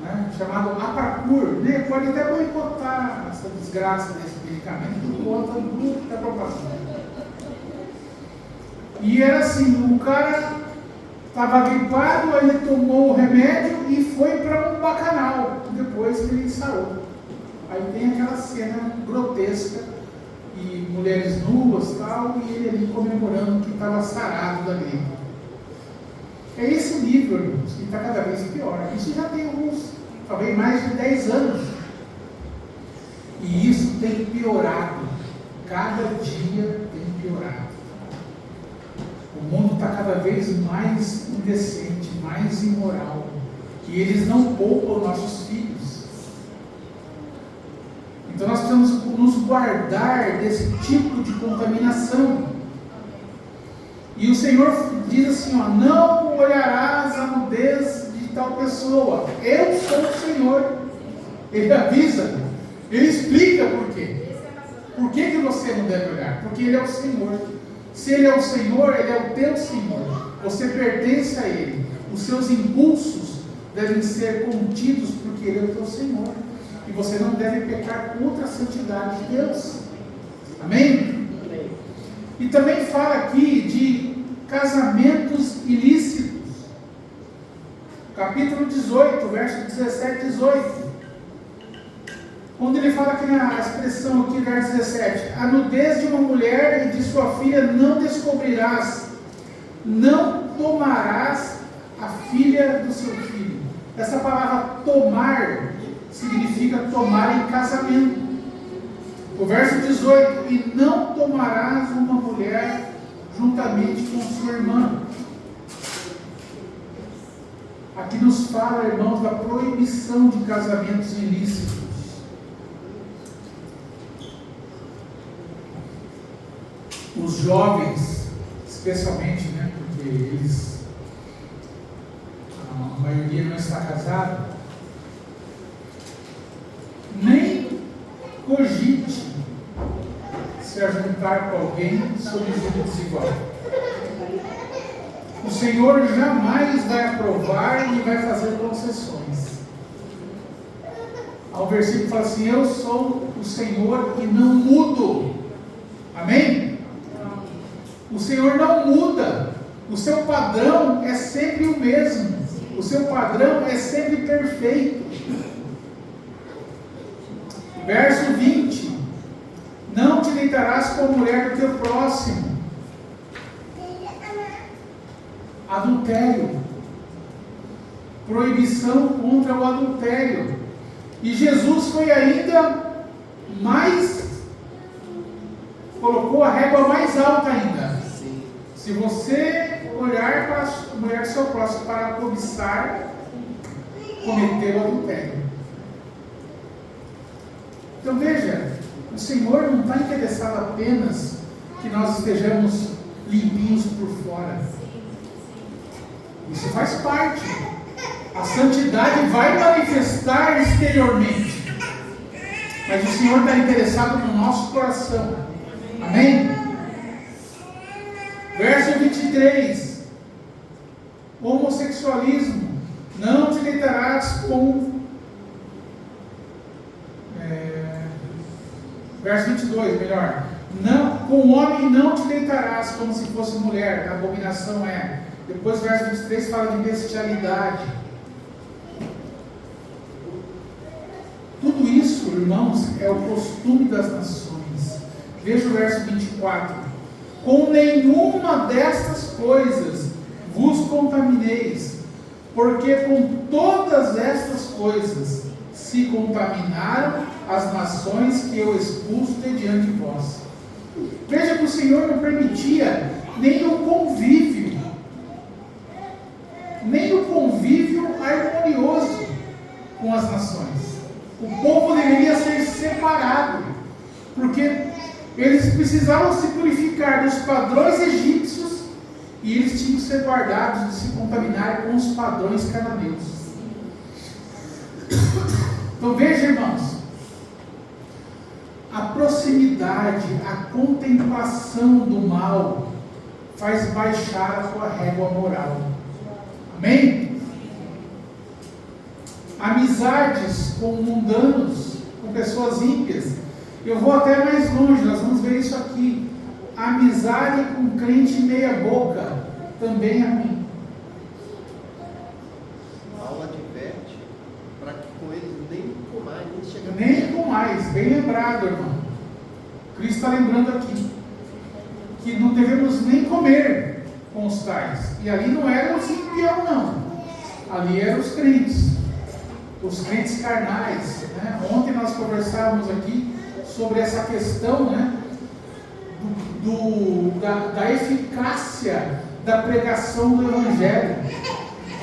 né, chamado Apracur, né? Pode até boicotar essa desgraça desse medicamento por conta da propaganda. E era assim, o cara estava gripado, aí ele tomou o remédio e foi para um bacanal, depois que ele sarou. Aí tem aquela cena grotesca, e mulheres nuas e tal, e ele ali comemorando que estava sarado da gripe. É esse nível, irmãos, que está cada vez pior. Isso já tem talvez mais de 10 anos. E isso tem piorado. Cada dia tem piorado. O mundo está cada vez mais indecente, mais imoral. E eles não poupam nossos filhos. Então nós precisamos nos guardar desse tipo de contaminação. E o Senhor diz assim, ó, não olharás a nudez de tal pessoa. Eu sou o Senhor. Ele avisa, ele explica por quê. Por que você não deve olhar? Porque Ele é o Senhor. Se Ele é o Senhor, Ele é o teu Senhor. Você pertence a Ele. Os seus impulsos devem ser contidos porque Ele é o teu Senhor. E você não deve pecar contra a santidade de Deus. Amém? E também fala aqui de casamentos ilícitos. Capítulo 18, verso 17 e 18. Quando ele fala aqui na expressão aqui, verso 17, a nudez de uma mulher e de sua filha não descobrirás, não tomarás a filha do seu filho. Essa palavra tomar significa tomar em casamento. O verso 18, e não tomarás uma mulher juntamente com sua irmã. Aqui nos fala, irmãos, da proibição de casamentos ilícitos. Os jovens, especialmente, né, porque eles, a maioria não está casada, nem cogite se ajuntar com alguém sob julgo desigual. O Senhor jamais vai aprovar e vai fazer concessões. Há um versículo que fala assim, eu sou o Senhor e não mudo. Amém? O Senhor não muda. O seu padrão é sempre o mesmo. O seu padrão é sempre perfeito. Verso 20. Não te deitarás com a mulher do teu próximo. Adultério. Proibição contra o adultério. E Jesus foi ainda mais, colocou a régua mais alta ainda. Sim. Se você olhar para a mulher do seu próximo para cobiçar, cometeu adultério. Então veja, o Senhor não está interessado apenas que nós estejamos limpinhos por fora. Isso faz parte. A santidade vai manifestar exteriormente. Mas o Senhor está interessado no nosso coração. Amém? Verso 23. Homossexualismo. Não te deitarás com... Verso 22, melhor. Não, com homem não te deitarás como se fosse mulher. A abominação é. Depois verso 23 fala de bestialidade. Tudo isso, irmãos, é o costume das nações. Veja o verso 24. Com nenhuma destas coisas vos contamineis, porque com todas estas coisas se contaminaram as nações que eu expulso de diante de vós. Veja que o Senhor não permitia nem o convívio harmonioso com as nações. O povo deveria ser separado, porque eles precisavam se purificar dos padrões egípcios E eles tinham que ser guardados de se contaminarem com os padrões cananeus. Então veja, irmãos, a proximidade, a contemplação do mal faz baixar a sua régua moral. Amém? Amizades com mundanos, com pessoas ímpias. Eu vou até mais longe, nós vamos ver isso aqui. Amizade com crente meia boca também é ruim. Paulo adverte para que com eles nem comais, nem chegar. Nem com mais, bem lembrado, irmão. Cristo está lembrando aqui que não devemos nem comer com os tais. E ali não eram os impios, não. Ali eram os crentes carnais. Né? Ontem nós conversávamos aqui sobre essa questão, né, da eficácia da pregação do Evangelho.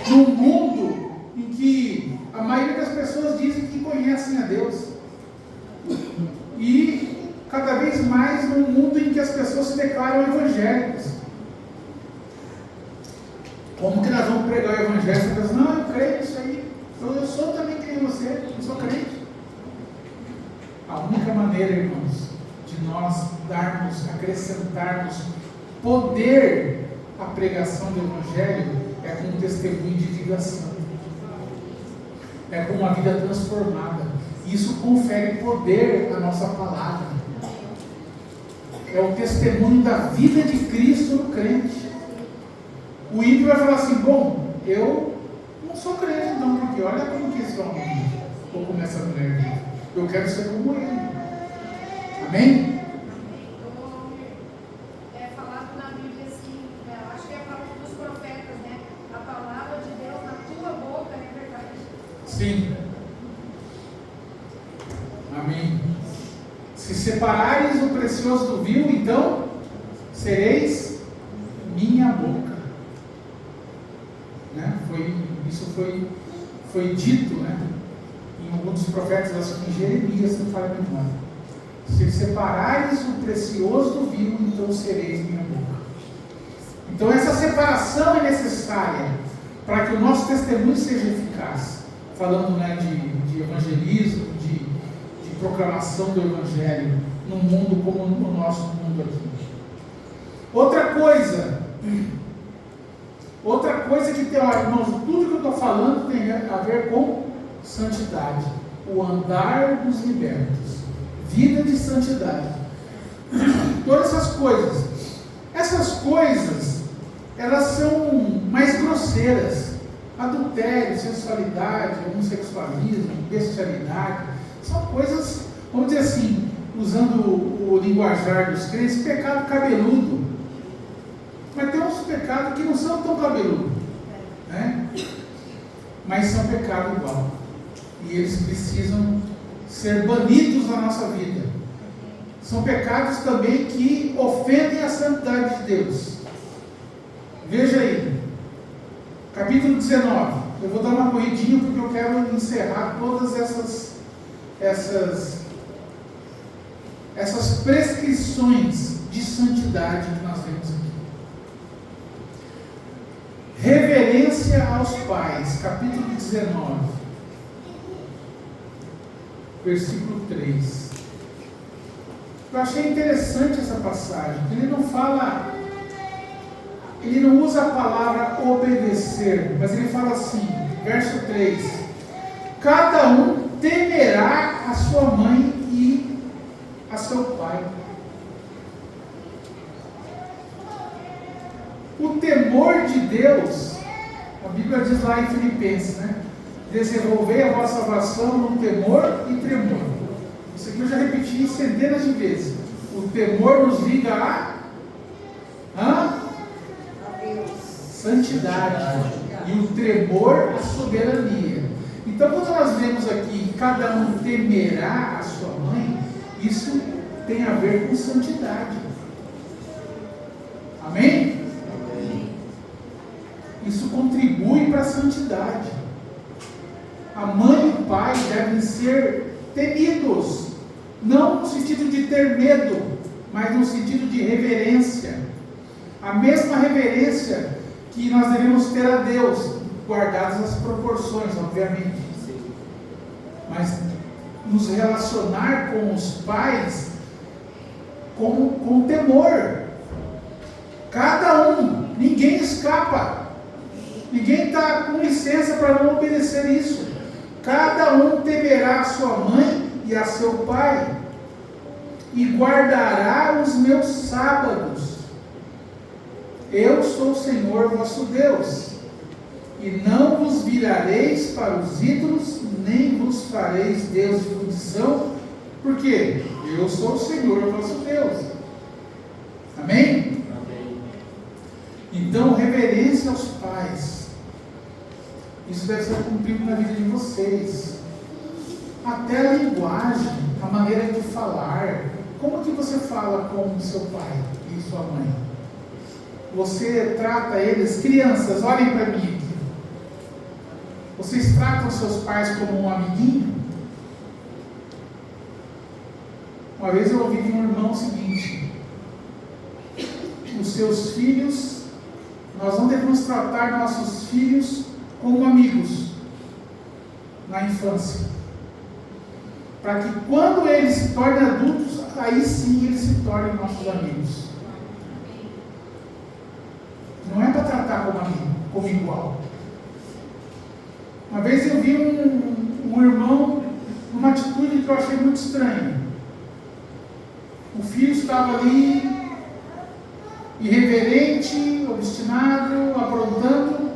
Num mundo em que a maioria das pessoas dizem que conhecem a Deus. E cada vez mais num mundo em que as pessoas se declaram evangélicas. Como que nós vamos pregar o Evangelho? Você pensa, não, eu creio nisso aí. Eu sou também que nem você, eu sou crente. A única maneira, irmãos, de nós acrescentarmos poder à pregação do Evangelho é com um testemunho de vida santa. É com uma vida transformada. Isso confere poder à nossa palavra. É o testemunho da vida de Cristo no crente. O ímpio vai falar assim, bom, eu não sou crente não, porque olha como que esse homem ou como essa mulher vive. Eu quero ser como ele. Amém? É falado na Bíblia assim, acho que é a palavra dos profetas, né? A palavra de Deus na tua boca, é verdade. Sim. Amém. Se separares o precioso do vil, então sereis minha boca. Né? Isso foi dito, né? Em alguns profetas, acho que em Jeremias, não falha a memória. Se separares o precioso do vil, então sereis minha boca. Então essa separação é necessária para que o nosso testemunho seja eficaz. Falando, né, de evangelismo, de proclamação do Evangelho num mundo como o nosso mundo aqui. Outra coisa que tem, olha, irmãos, tudo que eu estou falando tem a ver com santidade, o andar dos libertos, vida de santidade. Todas essas coisas, elas são mais grosseiras. Adultério, sensualidade, homossexualismo, bestialidade, são coisas, vamos dizer assim, usando o linguajar dos crentes, pecado cabeludo. Mas tem uns pecados que não são tão cabeludos, né? Mas são pecado igual. E eles precisam ser banidos da nossa vida. São pecados também que ofendem a santidade de Deus. Veja aí, capítulo 19. Eu vou dar uma corridinha porque eu quero encerrar todas essas prescrições de santidade que nós vemos aqui. Reverência aos pais, capítulo 19, versículo 3. Eu achei interessante essa passagem. Ele não usa a palavra obedecer, mas ele fala assim, verso 3: cada um temerá a sua mãe e a seu pai. O temor de Deus, a Bíblia diz lá em Filipenses, né? Desenvolvei a vossa salvação no temor e tremor. Isso aqui eu já repeti centenas de vezes. O temor nos liga a santidade. E o tremor a soberania. Então, quando nós vemos aqui, cada um temerá a sua mãe, isso tem a ver com santidade. Amém? Isso contribui para a santidade. A mãe e o pai devem ser temidos, não no sentido de ter medo, mas no sentido de reverência. A mesma reverência que nós devemos ter a Deus, guardadas as proporções, obviamente. Sim. Mas nos relacionar com os pais com temor. Cada um, ninguém escapa. Ninguém está com licença para não obedecer isso. Cada um temerá a sua mãe e a seu pai, e guardará os meus sábados. Eu sou o Senhor vosso Deus, e não vos virareis para os ídolos, nem vos fareis Deus de fundição, porque eu sou o Senhor vosso Deus. Amém? Amém. Então, reverência aos pais. Isso deve ser cumprido na vida de vocês. Até a linguagem, a maneira de falar. Como que você fala com seu pai e sua mãe? Você trata eles, crianças, olhem para mim aqui. Vocês tratam seus pais como um amiguinho? Uma vez eu ouvi de um irmão o seguinte: os seus filhos, nós não devemos tratar nossos filhos como amigos na infância, para que quando eles se tornem adultos, aí sim eles se tornem nossos amigos. Não é para tratar como amigo, como igual. Uma vez eu vi um irmão numa atitude que eu achei muito estranha. O filho estava ali, irreverente, obstinado, aprontando,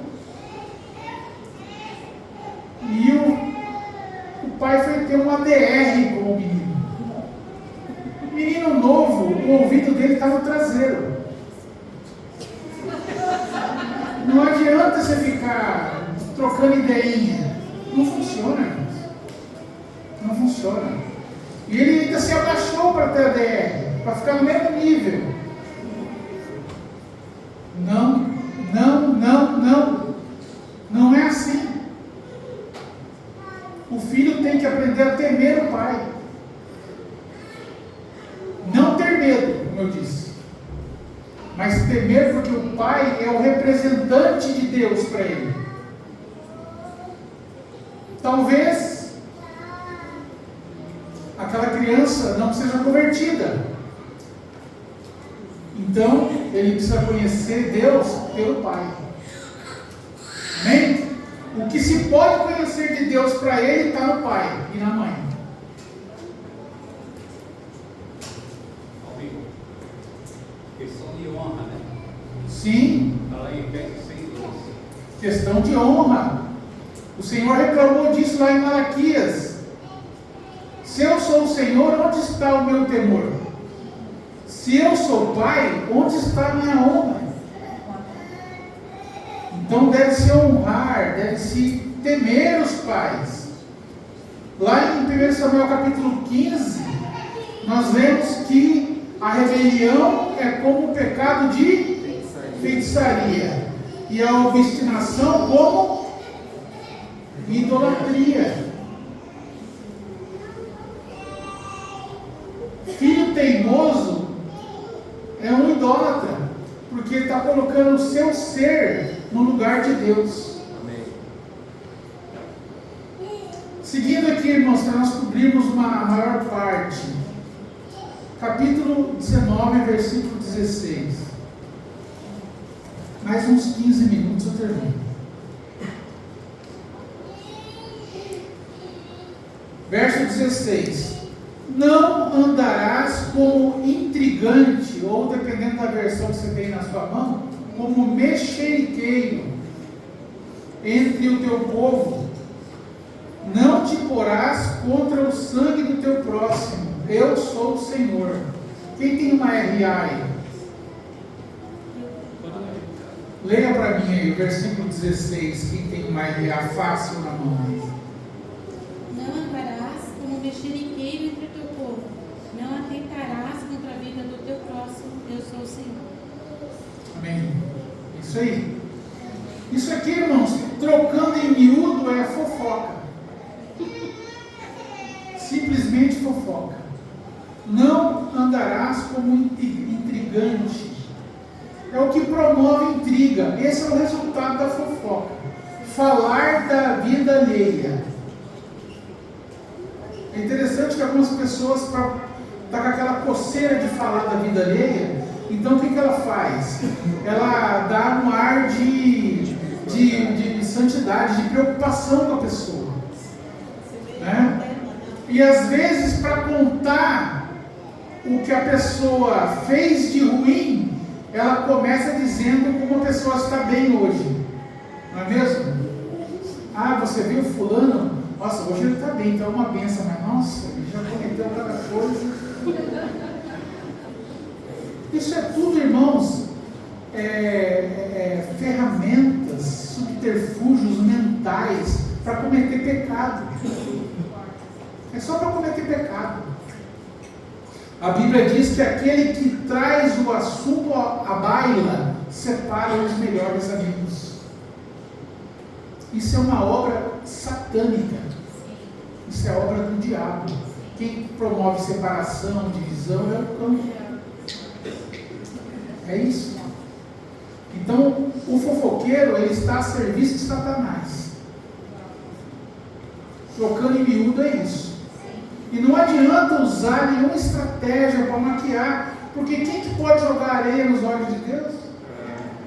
e o pai foi ter uma DR com o menino. O menino novo, o ouvido dele está no traseiro. Não adianta você ficar trocando ideinha. Não funciona, irmãos. Não funciona. E ele ainda se abaixou para ter a DR, para ficar no mesmo nível. Não, não, não, não. Não é assim. O filho tem que aprender a temer o pai. Não ter medo, como eu disse. Mas temer porque o pai é o representante de Deus para ele. Talvez aquela criança não seja convertida. Então, ele precisa conhecer Deus pelo pai. Amém? O que se pode conhecer de Deus para ele está no pai e na mãe. Questão de honra, né? Sim. Está lá em Efésios 6:12. Questão de honra. O Senhor reclamou disso lá em Malaquias. Se eu sou o Senhor, onde está o meu temor? Se eu sou pai, onde está a minha honra? Então deve-se honrar, deve-se temer os pais. Lá em 1 Samuel capítulo 15, nós vemos que a rebelião é como o pecado de feitiçaria, e a obstinação como idolatria. Filho teimoso é um idólatra, porque ele está colocando o seu ser no lugar de Deus. Amém. Seguindo aqui, irmãos, para nós cobrirmos uma maior parte, capítulo 19, versículo 16. Mais uns 15 minutos eu termino. Verso 16: não andarás como intrigante, ou dependendo da versão que você tem na sua mão, como mexeriqueiro entre o teu povo. Não te porás contra o sangue do teu próximo. Eu sou o Senhor. Quem tem uma RA aí? Leia para mim aí o versículo 16. Quem tem uma RA fácil na mão aí? Não andarás como mexeriqueiro entre o teu povo. Não atentarás contra a vida do teu próximo. Eu sou o Senhor. Amém. Isso aí. Isso aqui, irmãos, trocando em miúdo, é fofoca. Simplesmente fofoca. Não andarás como intrigante. É o que promove intriga. Esse é o resultado da fofoca. Falar da vida alheia. É interessante que algumas pessoas estão com aquela coceira de falar da vida alheia. Então o que ela faz? Ela dá um ar de santidade, de preocupação com a pessoa, né? E às vezes, para contar o que a pessoa fez de ruim, ela começa dizendo como a pessoa está bem hoje, não é mesmo? Ah, você viu fulano? Nossa, hoje ele está bem, então é uma benção, mas nossa, ele já cometeu cada coisa. Isso é tudo, irmãos, ferramentas, subterfúgios mentais para cometer pecado. É só para cometer pecado. A Bíblia diz que aquele que traz o assunto à baila separa os melhores amigos. Isso é uma obra satânica. Isso é obra do diabo. Quem promove separação, divisão é o cão. É isso. Então, o fofoqueiro, ele está a serviço de Satanás. Trocando em miúdo é isso. E não adianta usar nenhuma estratégia para maquiar, porque quem que pode jogar areia nos olhos de Deus?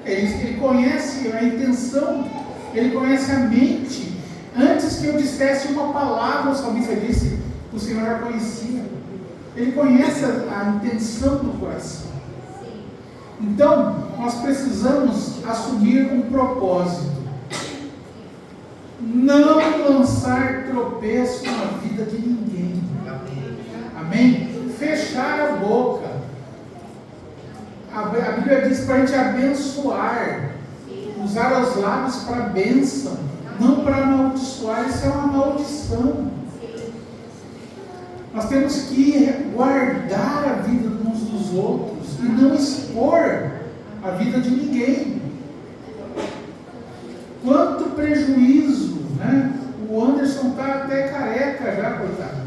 Ele conhece a intenção, ele conhece a mente. Antes que eu dissesse uma palavra, o salmista disse, o Senhor já conhecia. Ele conhece a intenção do coração. Então, nós precisamos assumir um propósito. Não lançar tropeço na vida de ninguém. Amém? Fechar a boca. A Bíblia diz para a gente abençoar. Usar os lábios para bênção, não para amaldiçoar. Isso é uma maldição. Nós temos que guardar a vida uns dos outros e não expor a vida de ninguém. Quanto prejuízo, né? O Anderson está até careca já, coitado.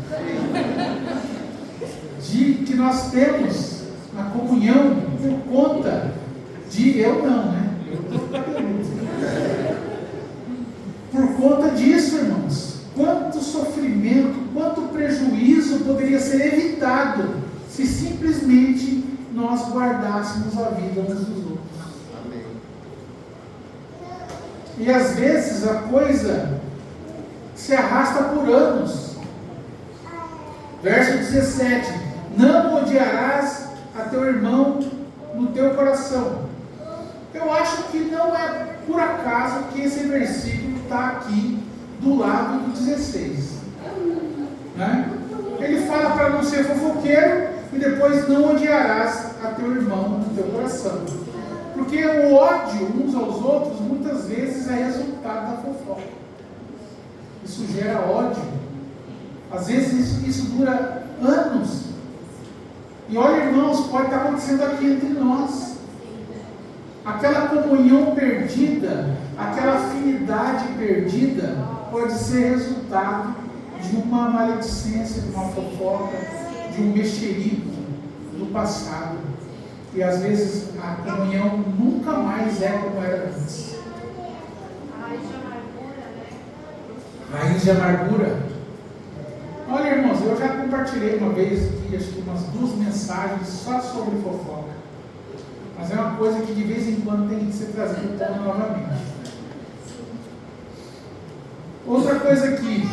De que nós temos na comunhão por conta de eu não, né? Por conta disso, irmãos. Quanto sofrimento, quanto prejuízo poderia ser evitado se simplesmente nós guardássemos a vida uns dos outros. Amém. E às vezes a coisa se arrasta por anos. Verso 17: não odiarás a teu irmão no teu coração. Eu acho que não é por acaso que esse versículo está aqui do lado do 16, né? Ele fala para não ser fofoqueiro e depois não odiarás a teu irmão no teu coração, porque o ódio uns aos outros muitas vezes é resultado da fofoca. Isso gera ódio. Às vezes isso dura anos. E olha, irmãos, pode estar acontecendo aqui entre nós. Aquela comunhão perdida, aquela afinidade perdida, pode ser resultado de uma maledicência, de uma fofoca, de um mexerico do passado. E às vezes a comunhão nunca mais é como era antes. Raiz de amargura, né? Raiz de amargura. Olha, irmãos, eu já compartilhei uma vez aqui, acho que umas 2 mensagens só sobre fofoca. Mas é uma coisa que de vez em quando tem que ser trazida novamente. Outra coisa aqui,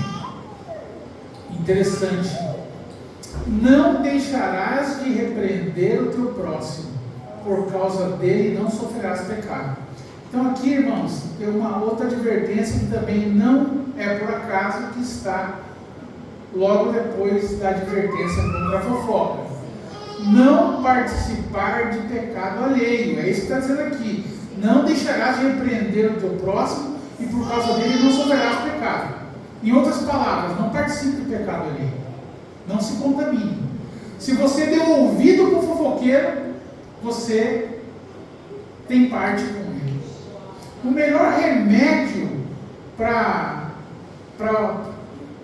interessante: não deixarás de repreender o teu próximo, por causa dele não sofrerás pecado. Então aqui, irmãos, tem uma outra advertência que também não é por acaso que está logo depois da advertência contra a fofoca. Não participar de pecado alheio. É isso que está dizendo aqui. Não deixarás de repreender o teu próximo e por causa dele não sofrerás pecado. Em outras palavras, não participe do pecado alheio. Não se contamine. Se você deu ouvido para o fofoqueiro, você tem parte com ele. O melhor remédio para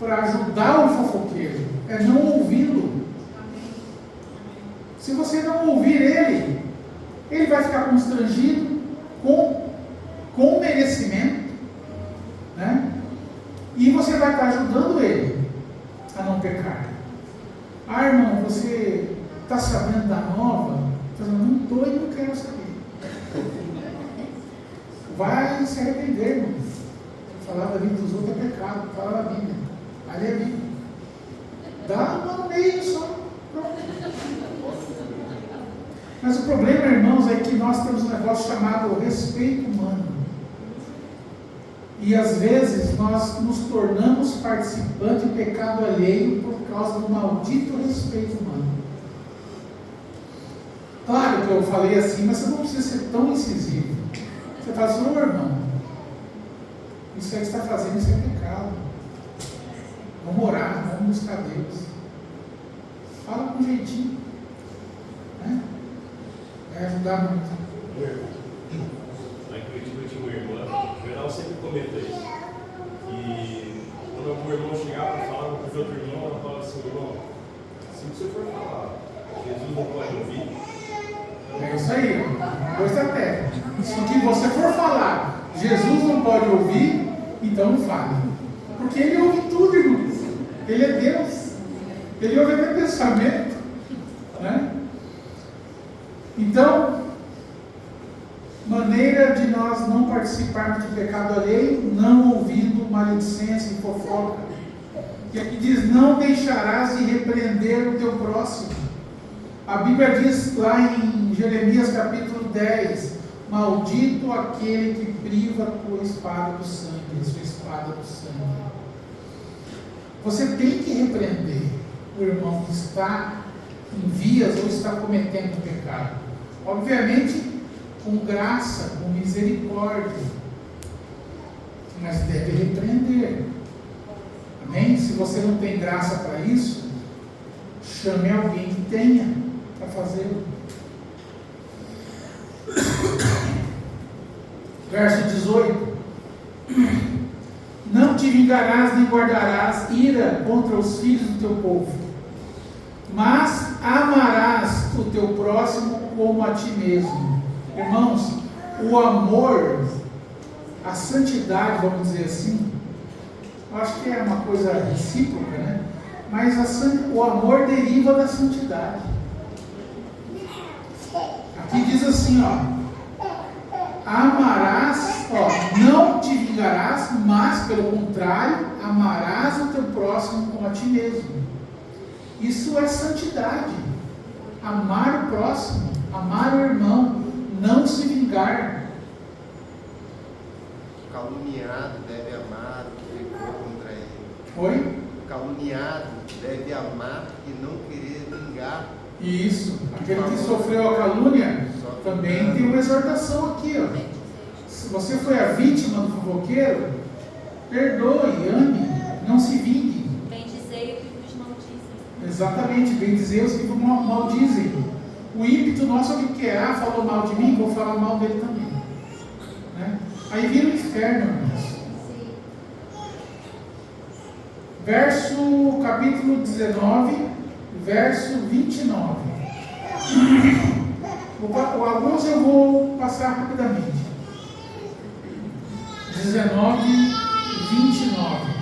ajudar o fofoqueiro é não ouvi-lo. Se você não ouvir ele, ele vai ficar constrangido com merecimento, né? E você vai estar ajudando ele a não pecar. Ah, irmão, você está sabendo da nova? Não estou e não quero saber. Vai se arrepender, irmão. Falar da vida dos outros é pecado. Fala da Bíblia. Ali é a Bíblia. Dá uma no meio só. Pronto. Mas o problema, irmãos, é que nós temos um negócio chamado respeito humano. E às vezes nós nos tornamos participantes de pecado alheio por causa do maldito respeito humano. Claro que eu falei assim, mas você não precisa ser tão incisivo. Você fala assim, ô irmão, isso aí que você está fazendo, isso é pecado. Vamos orar, vamos buscar Deus. Fala com jeitinho. Né? Vai ajudar muito. Lá em Curitiba eu tinha uma irmã, o geral sempre comenta isso. E quando algum irmão chegava e falava com os outros irmãos, ela falava assim, irmão, se você for falar, Jesus não pode ouvir. É isso aí, coisa até. Se o que você for falar, Jesus não pode ouvir, então não fale. Porque ele ouve tudo, irmãos. Ele é Deus. Ele ouve até pensamento. Né? Então, maneira de nós não participarmos de pecado alheio, não ouvindo maledicência e fofoca. Que aqui diz, não deixarás de repreender o teu próximo. A Bíblia diz lá em Jeremias capítulo 10, maldito aquele que priva a tua espada do sangue, a sua espada do sangue. Você tem que repreender o irmão que está em vias ou está cometendo pecado. Obviamente, com graça, com misericórdia. Mas deve repreender. Amém? Se você não tem graça para isso, chame alguém que tenha para fazê-lo. Verso 18. Não te vingarás nem guardarás ira contra os filhos do teu povo, mas amarás o teu próximo como a ti mesmo. Irmãos, o amor, a santidade, vamos dizer assim, eu acho que é uma coisa recíproca, né? Mas o amor deriva da santidade. Aqui diz assim, amarás, não te vingarás, mas pelo contrário, amarás o teu próximo como a ti mesmo. Isso é santidade. Amar o próximo, amar o irmão, não se vingar. O caluniado deve amar o que pecou contra ele. Oi? O caluniado deve amar e não querer vingar. Isso. Aquele que sofreu a calúnia também tem uma exortação aqui, Se você foi a vítima do fofoqueiro, perdoe, ame, não se vingue. Bendizei os que vos maldizem. Exatamente, bendizei os que vos maldizem. O ímpeto nosso é o que é? Falou mal de mim, vou falar mal dele também. Né? Aí vira o inferno, irmãos. Verso, capítulo 19, verso 29. Alguns eu vou passar rapidamente. 19, 29.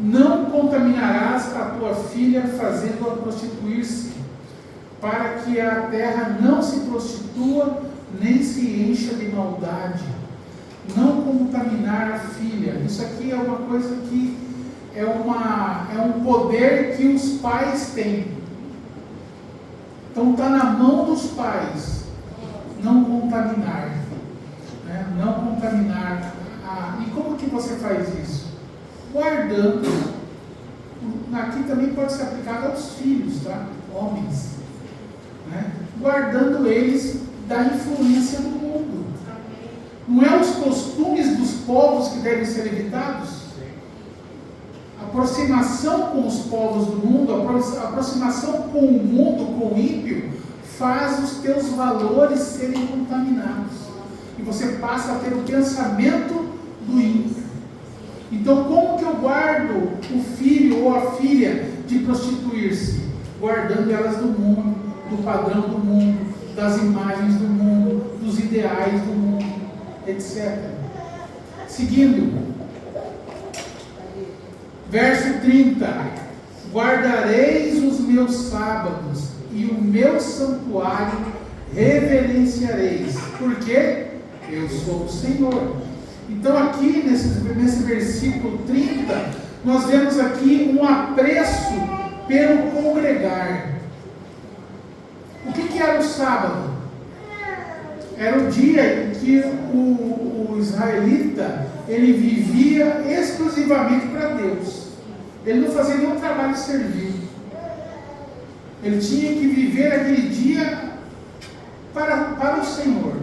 Não contaminarás a tua filha fazendo-a prostituir-se, para que a terra não se prostitua nem se encha de maldade. Não contaminar a filha. Isso aqui é uma coisa que é um poder que os pais têm. Então está na mão dos pais não contaminar. Né? Não contaminar. E como que você faz isso? Guardando. Aqui também pode ser aplicado aos filhos, tá? Homens. Né? Guardando eles da influência do mundo. Não é os costumes dos povos que devem ser evitados? A aproximação com os povos do mundo, a aproximação com o mundo, com o ímpio, faz os teus valores serem contaminados. E você passa a ter o pensamento do ímpio. Então, como que eu guardo o filho ou a filha de prostituir-se? Guardando elas do mundo, do padrão do mundo, das imagens do mundo, dos ideais do mundo, etc. Seguindo, verso 30. Guardareis os meus sábados e o meu santuário reverenciareis, porque eu sou o Senhor. Então aqui nesse versículo 30, nós vemos aqui um apreço pelo congregar. O que era o sábado? Era o dia em que o israelita ele vivia exclusivamente para Deus. Ele não fazia nenhum trabalho servil. Ele tinha que viver aquele dia para o Senhor.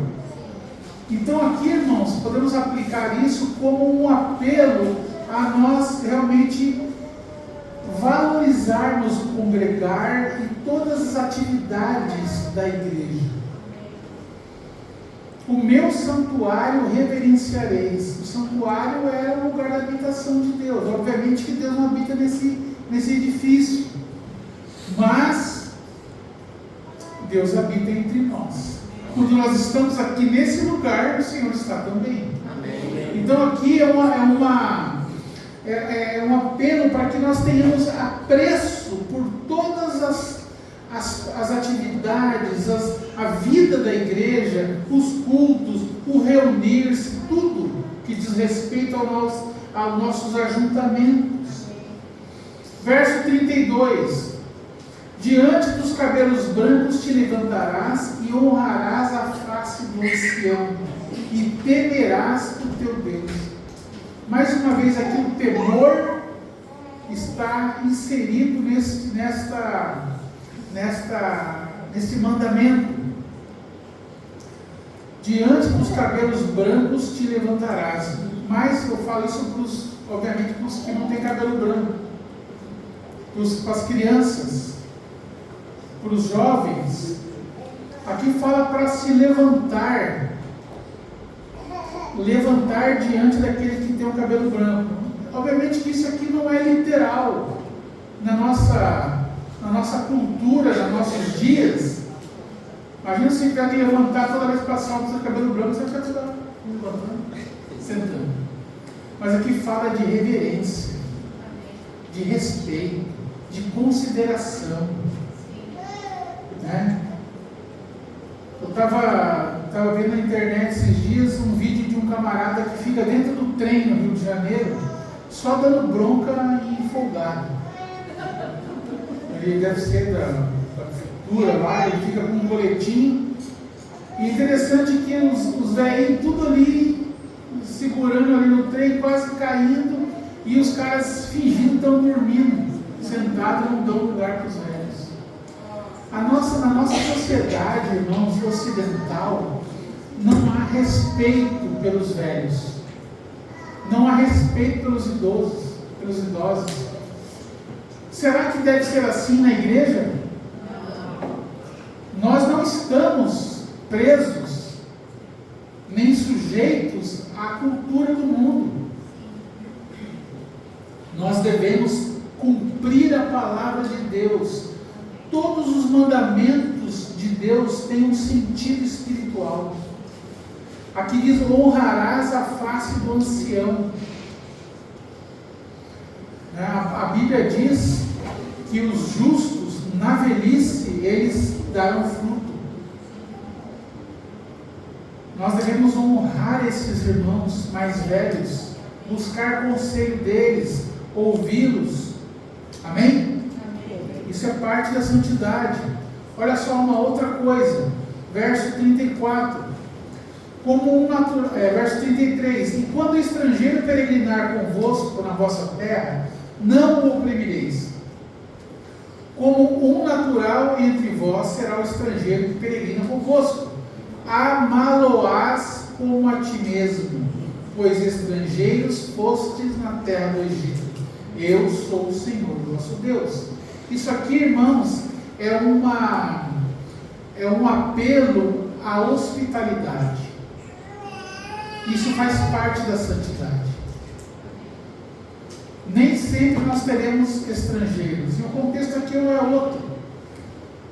Então aqui, irmãos, podemos aplicar isso como um apelo a nós realmente valorizarmos o congregar e todas as atividades da igreja. O meu santuário reverenciareis. O santuário é o lugar da habitação de Deus. Obviamente que Deus não habita nesse edifício, mas Deus habita entre nós. Quando nós estamos aqui nesse lugar, o Senhor está também. Amém. Então aqui é um apelo para que nós tenhamos apreço por todas as atividades, a vida da igreja, os cultos, o reunir-se, tudo que diz respeito aos nossos ajuntamentos. Verso 32. Diante dos cabelos brancos te levantarás e honrarás a face do ancião e temerás o teu Deus. Mais uma vez aqui o temor está inserido nesse mandamento. Diante dos cabelos brancos te levantarás. Mas eu falo isso obviamente para os que não têm cabelo branco, para as crianças, para os jovens. Aqui fala para se levantar diante daquele que tem o cabelo branco. Obviamente que isso aqui não é literal na nossa cultura, nos nossos dias. Imagina se tiver que levantar toda vez que passar o seu cabelo branco, você vai ficar levantando, sentando. Mas aqui fala de reverência, de respeito, de consideração. Né? Eu estava vendo na internet esses dias um vídeo de um camarada que fica dentro do trem no Rio de Janeiro, só dando bronca e folgado. Ele deve ser da prefeitura lá, ele fica com um boletim. E interessante que os velhinhos tudo ali, segurando ali no trem, quase caindo, e os caras fingindo que estão dormindo, sentados, não dão lugar para os velhos. Na nossa sociedade, irmãos, ocidental, não há respeito pelos velhos, não há respeito pelos idosos. Será que deve ser assim na igreja? Nós não estamos presos, nem sujeitos à cultura do mundo. Nós devemos cumprir a palavra de Deus. Todos os mandamentos de Deus têm um sentido espiritual. Aqui diz: honrarás a face do ancião. A Bíblia diz que os justos, na velhice, eles darão fruto. Nós devemos honrar esses irmãos mais velhos, buscar conselho deles, ouvi-los. Amém? Isso é parte da santidade. Olha só uma outra coisa, verso 34. Verso 33. E quando o estrangeiro peregrinar convosco na vossa terra, não o oprimireis. Como um natural entre vós será o estrangeiro que peregrina convosco. Amá-lo-ás como a ti mesmo, pois estrangeiros fostes na terra do Egito. Eu sou o Senhor, vosso Deus. Isso aqui, irmãos, é um apelo à hospitalidade. Isso faz parte da santidade. Nem sempre nós teremos estrangeiros. E o contexto aqui é outro.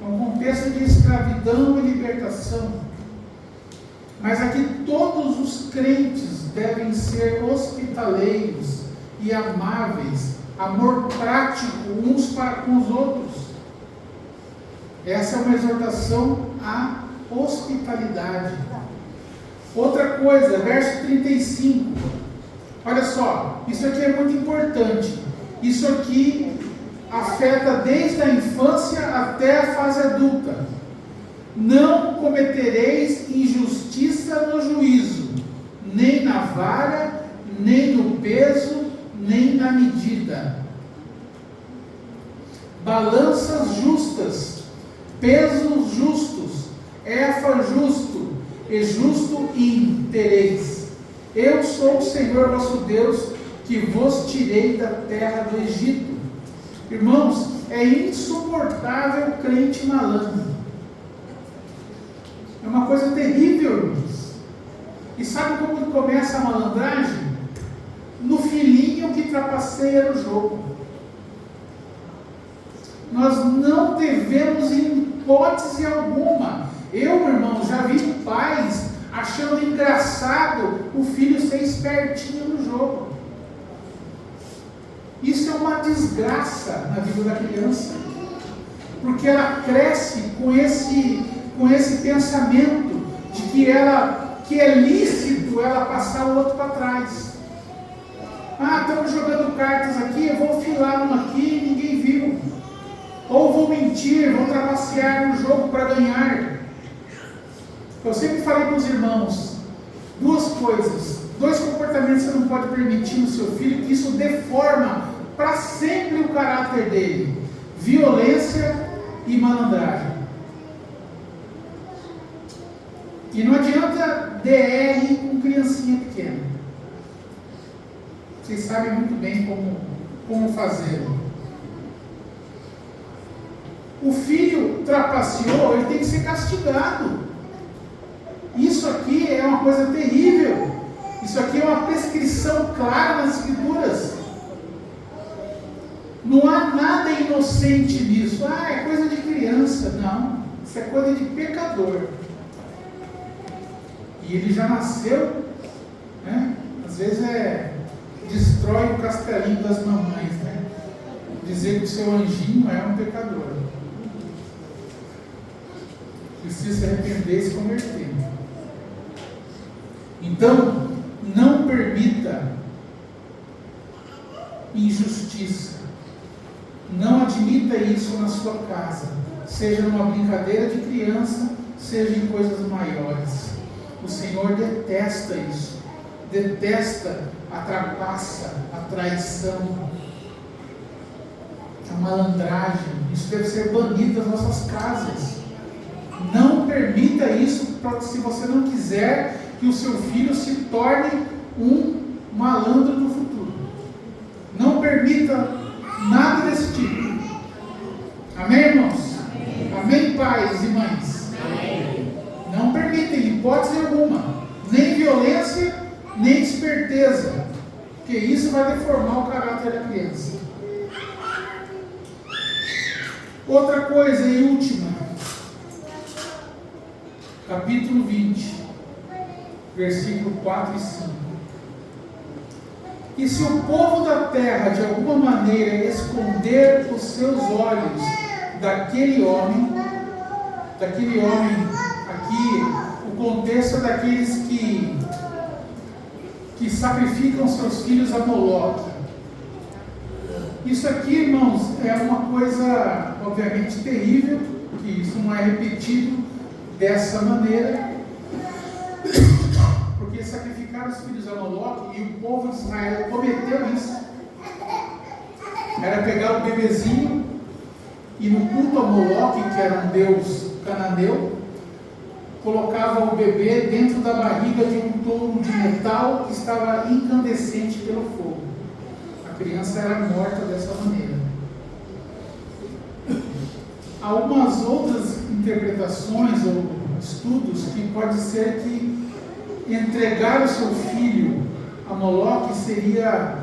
É um contexto de escravidão e libertação. Mas aqui todos os crentes devem ser hospitaleiros e amáveis, amor prático uns para com os outros. Essa é uma exortação à hospitalidade. Outra coisa, verso 35. Olha só, isso aqui é muito importante. Isso aqui afeta desde a infância até a fase adulta. Não cometereis injustiça no juízo, nem na vara, nem no peso, nem na medida. Balanças justas, pesos justos, éfa justo, e justo tereis. Eu sou o Senhor vosso Deus, que vos tirei da terra do Egito. Irmãos, é insuportável crente malandro. É uma coisa terrível, irmãos. E sabe como começa a malandragem? No filhinho que trapaceia no jogo. Nós não devemos, em hipótese alguma. Eu, meu irmão, já vi pais achando engraçado o filho ser espertinho no jogo. Isso é uma desgraça na vida da criança, porque ela cresce com esse pensamento de que é lícito ela passar o outro para trás. Estamos jogando cartas aqui, eu vou filar uma aqui e ninguém viu. Ou vou mentir, vou trapacear no jogo para ganhar. Eu sempre falei para os irmãos, duas coisas, 2 comportamentos que você não pode permitir no seu filho, que isso deforma para sempre o caráter dele: violência e malandragem. E não adianta DR com criancinha pequena. Vocês sabem muito bem como fazer. O filho trapaceou, ele tem que ser castigado. Isso aqui é uma coisa terrível. Isso aqui é uma prescrição clara nas Escrituras. Não há nada inocente nisso. É coisa de criança. Não, isso é coisa de pecador. E ele já nasceu, né? Às vezes destrói o castelinho das mamães, né? Dizer que o seu anjinho é um pecador. Precisa se arrepender e se converter. Então, não permita injustiça. Não admita isso na sua casa, seja numa brincadeira de criança, seja em coisas maiores. O Senhor detesta isso, detesta a trapaça, a traição, a malandragem. Isso deve ser banido das nossas casas. Não permita isso, se você não quiser que o seu filho se torne um malandro no futuro. Não permita nada desse tipo. Amém, irmãos? Amém, pais e mães? Amém. Não permita, em hipótese alguma, nem violência, nem esperteza, porque isso vai deformar o caráter da criança. Outra coisa e última, capítulo 20, versículo 4 e 5. E se o povo da terra de alguma maneira esconder os seus olhos daquele homem aqui, o contexto é daqueles que sacrificam seus filhos a Moloque. Isso aqui, irmãos, é uma coisa obviamente terrível, que isso não é repetido dessa maneira, porque sacrificaram os filhos a Moloque, e o povo de Israel cometeu isso. Era pegar o bebezinho e no culto a Moloque, que era um deus cananeu, colocava o bebê dentro da barriga de um touro de metal que estava incandescente pelo fogo. A criança era morta dessa maneira. Há algumas outras interpretações ou estudos que pode ser que entregar o seu filho a Moloque seria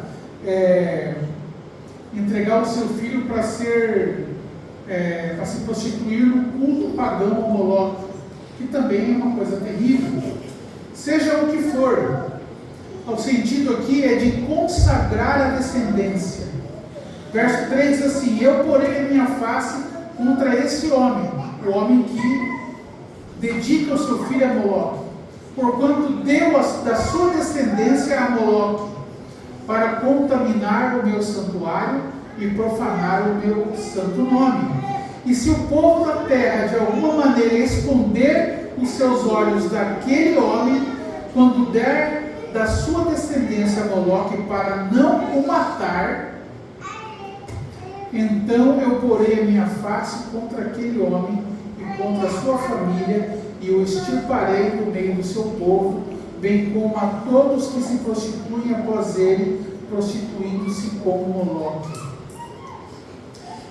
entregar o seu filho para se prostituir no culto pagão a Moloque, que também é uma coisa terrível. seja o que for. O sentido aqui é de consagrar a descendência. Verso 3 diz assim: eu porei a minha face contra esse homem, o homem que dedica o seu filho a Moloque, porquanto deu da sua descendência a Moloque, para contaminar o meu santuário e profanar o meu santo nome. E se o povo da terra de alguma maneira esconder os seus olhos daquele homem, quando der da sua descendência a Moloque para não o matar, então eu porei a minha face contra aquele homem e contra a sua família, e o extirparei do meio do seu povo, bem como a todos que se prostituem após ele, prostituindo-se como Moloque.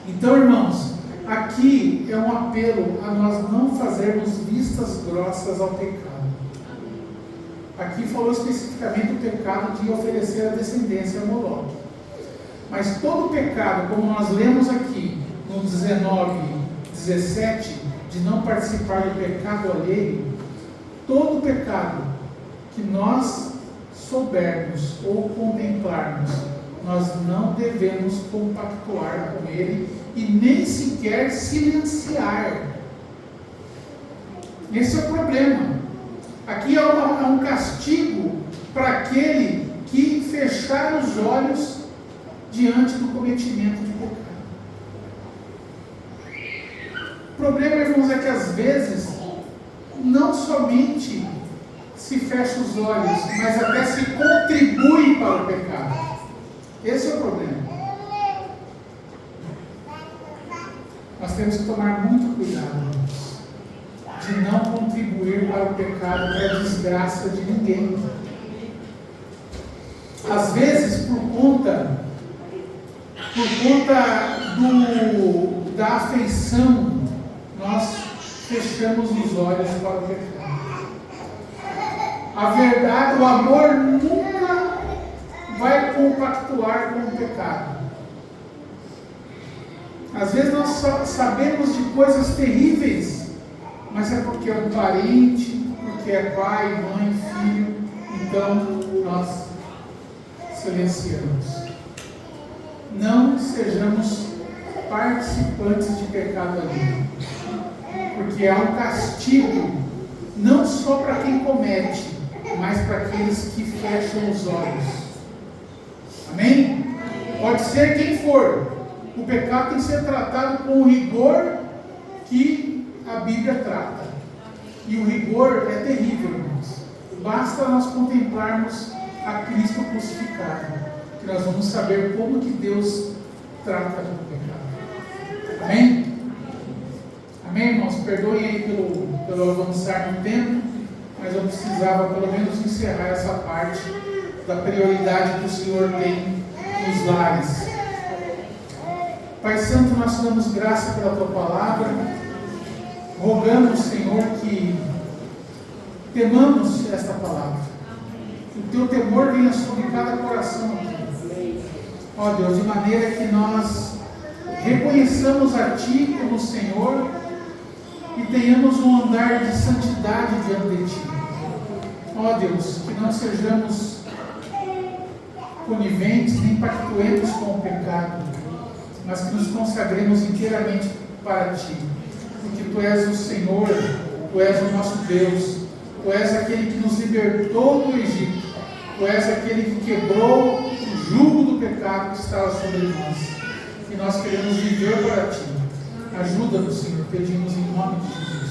Então, irmãos, aqui é um apelo a nós não fazermos vistas grossas ao pecado. Aqui falou especificamente do pecado de oferecer a descendência a Moloque. Mas todo pecado, como nós lemos aqui no 19:17, de não participar do pecado alheio, todo pecado que nós soubermos ou contemplarmos, nós não devemos compactuar com ele e nem sequer silenciar. Esse é o problema. Aqui há um castigo para aquele que fechar os olhos diante do cometimento de pecado. O problema, irmãos, é que às vezes não somente se fecha os olhos, mas até se contribui para o pecado. Esse é o problema. Nós temos que tomar muito cuidado, irmãos, de não contribuir para o pecado, para a desgraça de ninguém. Às vezes, por conta da afeição, nós fechamos os olhos para o pecado. A verdade, o amor nunca vai compactuar com o pecado. Às vezes nós só sabemos de coisas terríveis, mas é porque é um parente, porque é pai, mãe, filho, então nós silenciamos. Não sejamos participantes de pecado alheio, porque há um castigo não só para quem comete, mas para aqueles que fecham os olhos. Amém? Pode ser quem for. O pecado tem que ser tratado com o rigor que a Bíblia trata. E o rigor é terrível, irmãos. Basta nós contemplarmos a Cristo crucificado, que nós vamos saber como que Deus trata com o pecado. Amém? Amém, irmãos? Perdoem aí pelo avançar no tempo, mas eu precisava pelo menos encerrar essa parte da prioridade que o Senhor tem nos lares. Pai Santo, nós te damos graça pela Tua Palavra. Rogamos, Senhor, que temamos esta palavra. Que o Teu temor venha sobre cada coração aqui. Ó Deus, de maneira que nós reconheçamos a Ti como Senhor e tenhamos um andar de santidade diante de Ti. Ó Deus, que não sejamos coniventes nem pactuemos com o pecado, mas que nos consagremos inteiramente para Ti, porque Tu és o Senhor, Tu és o nosso Deus, Tu és aquele que nos libertou do Egito, Tu és aquele que quebrou o jugo do pecado que estava sobre nós, e nós queremos viver para Ti. Ajuda-nos, Senhor, pedimos em nome de Jesus.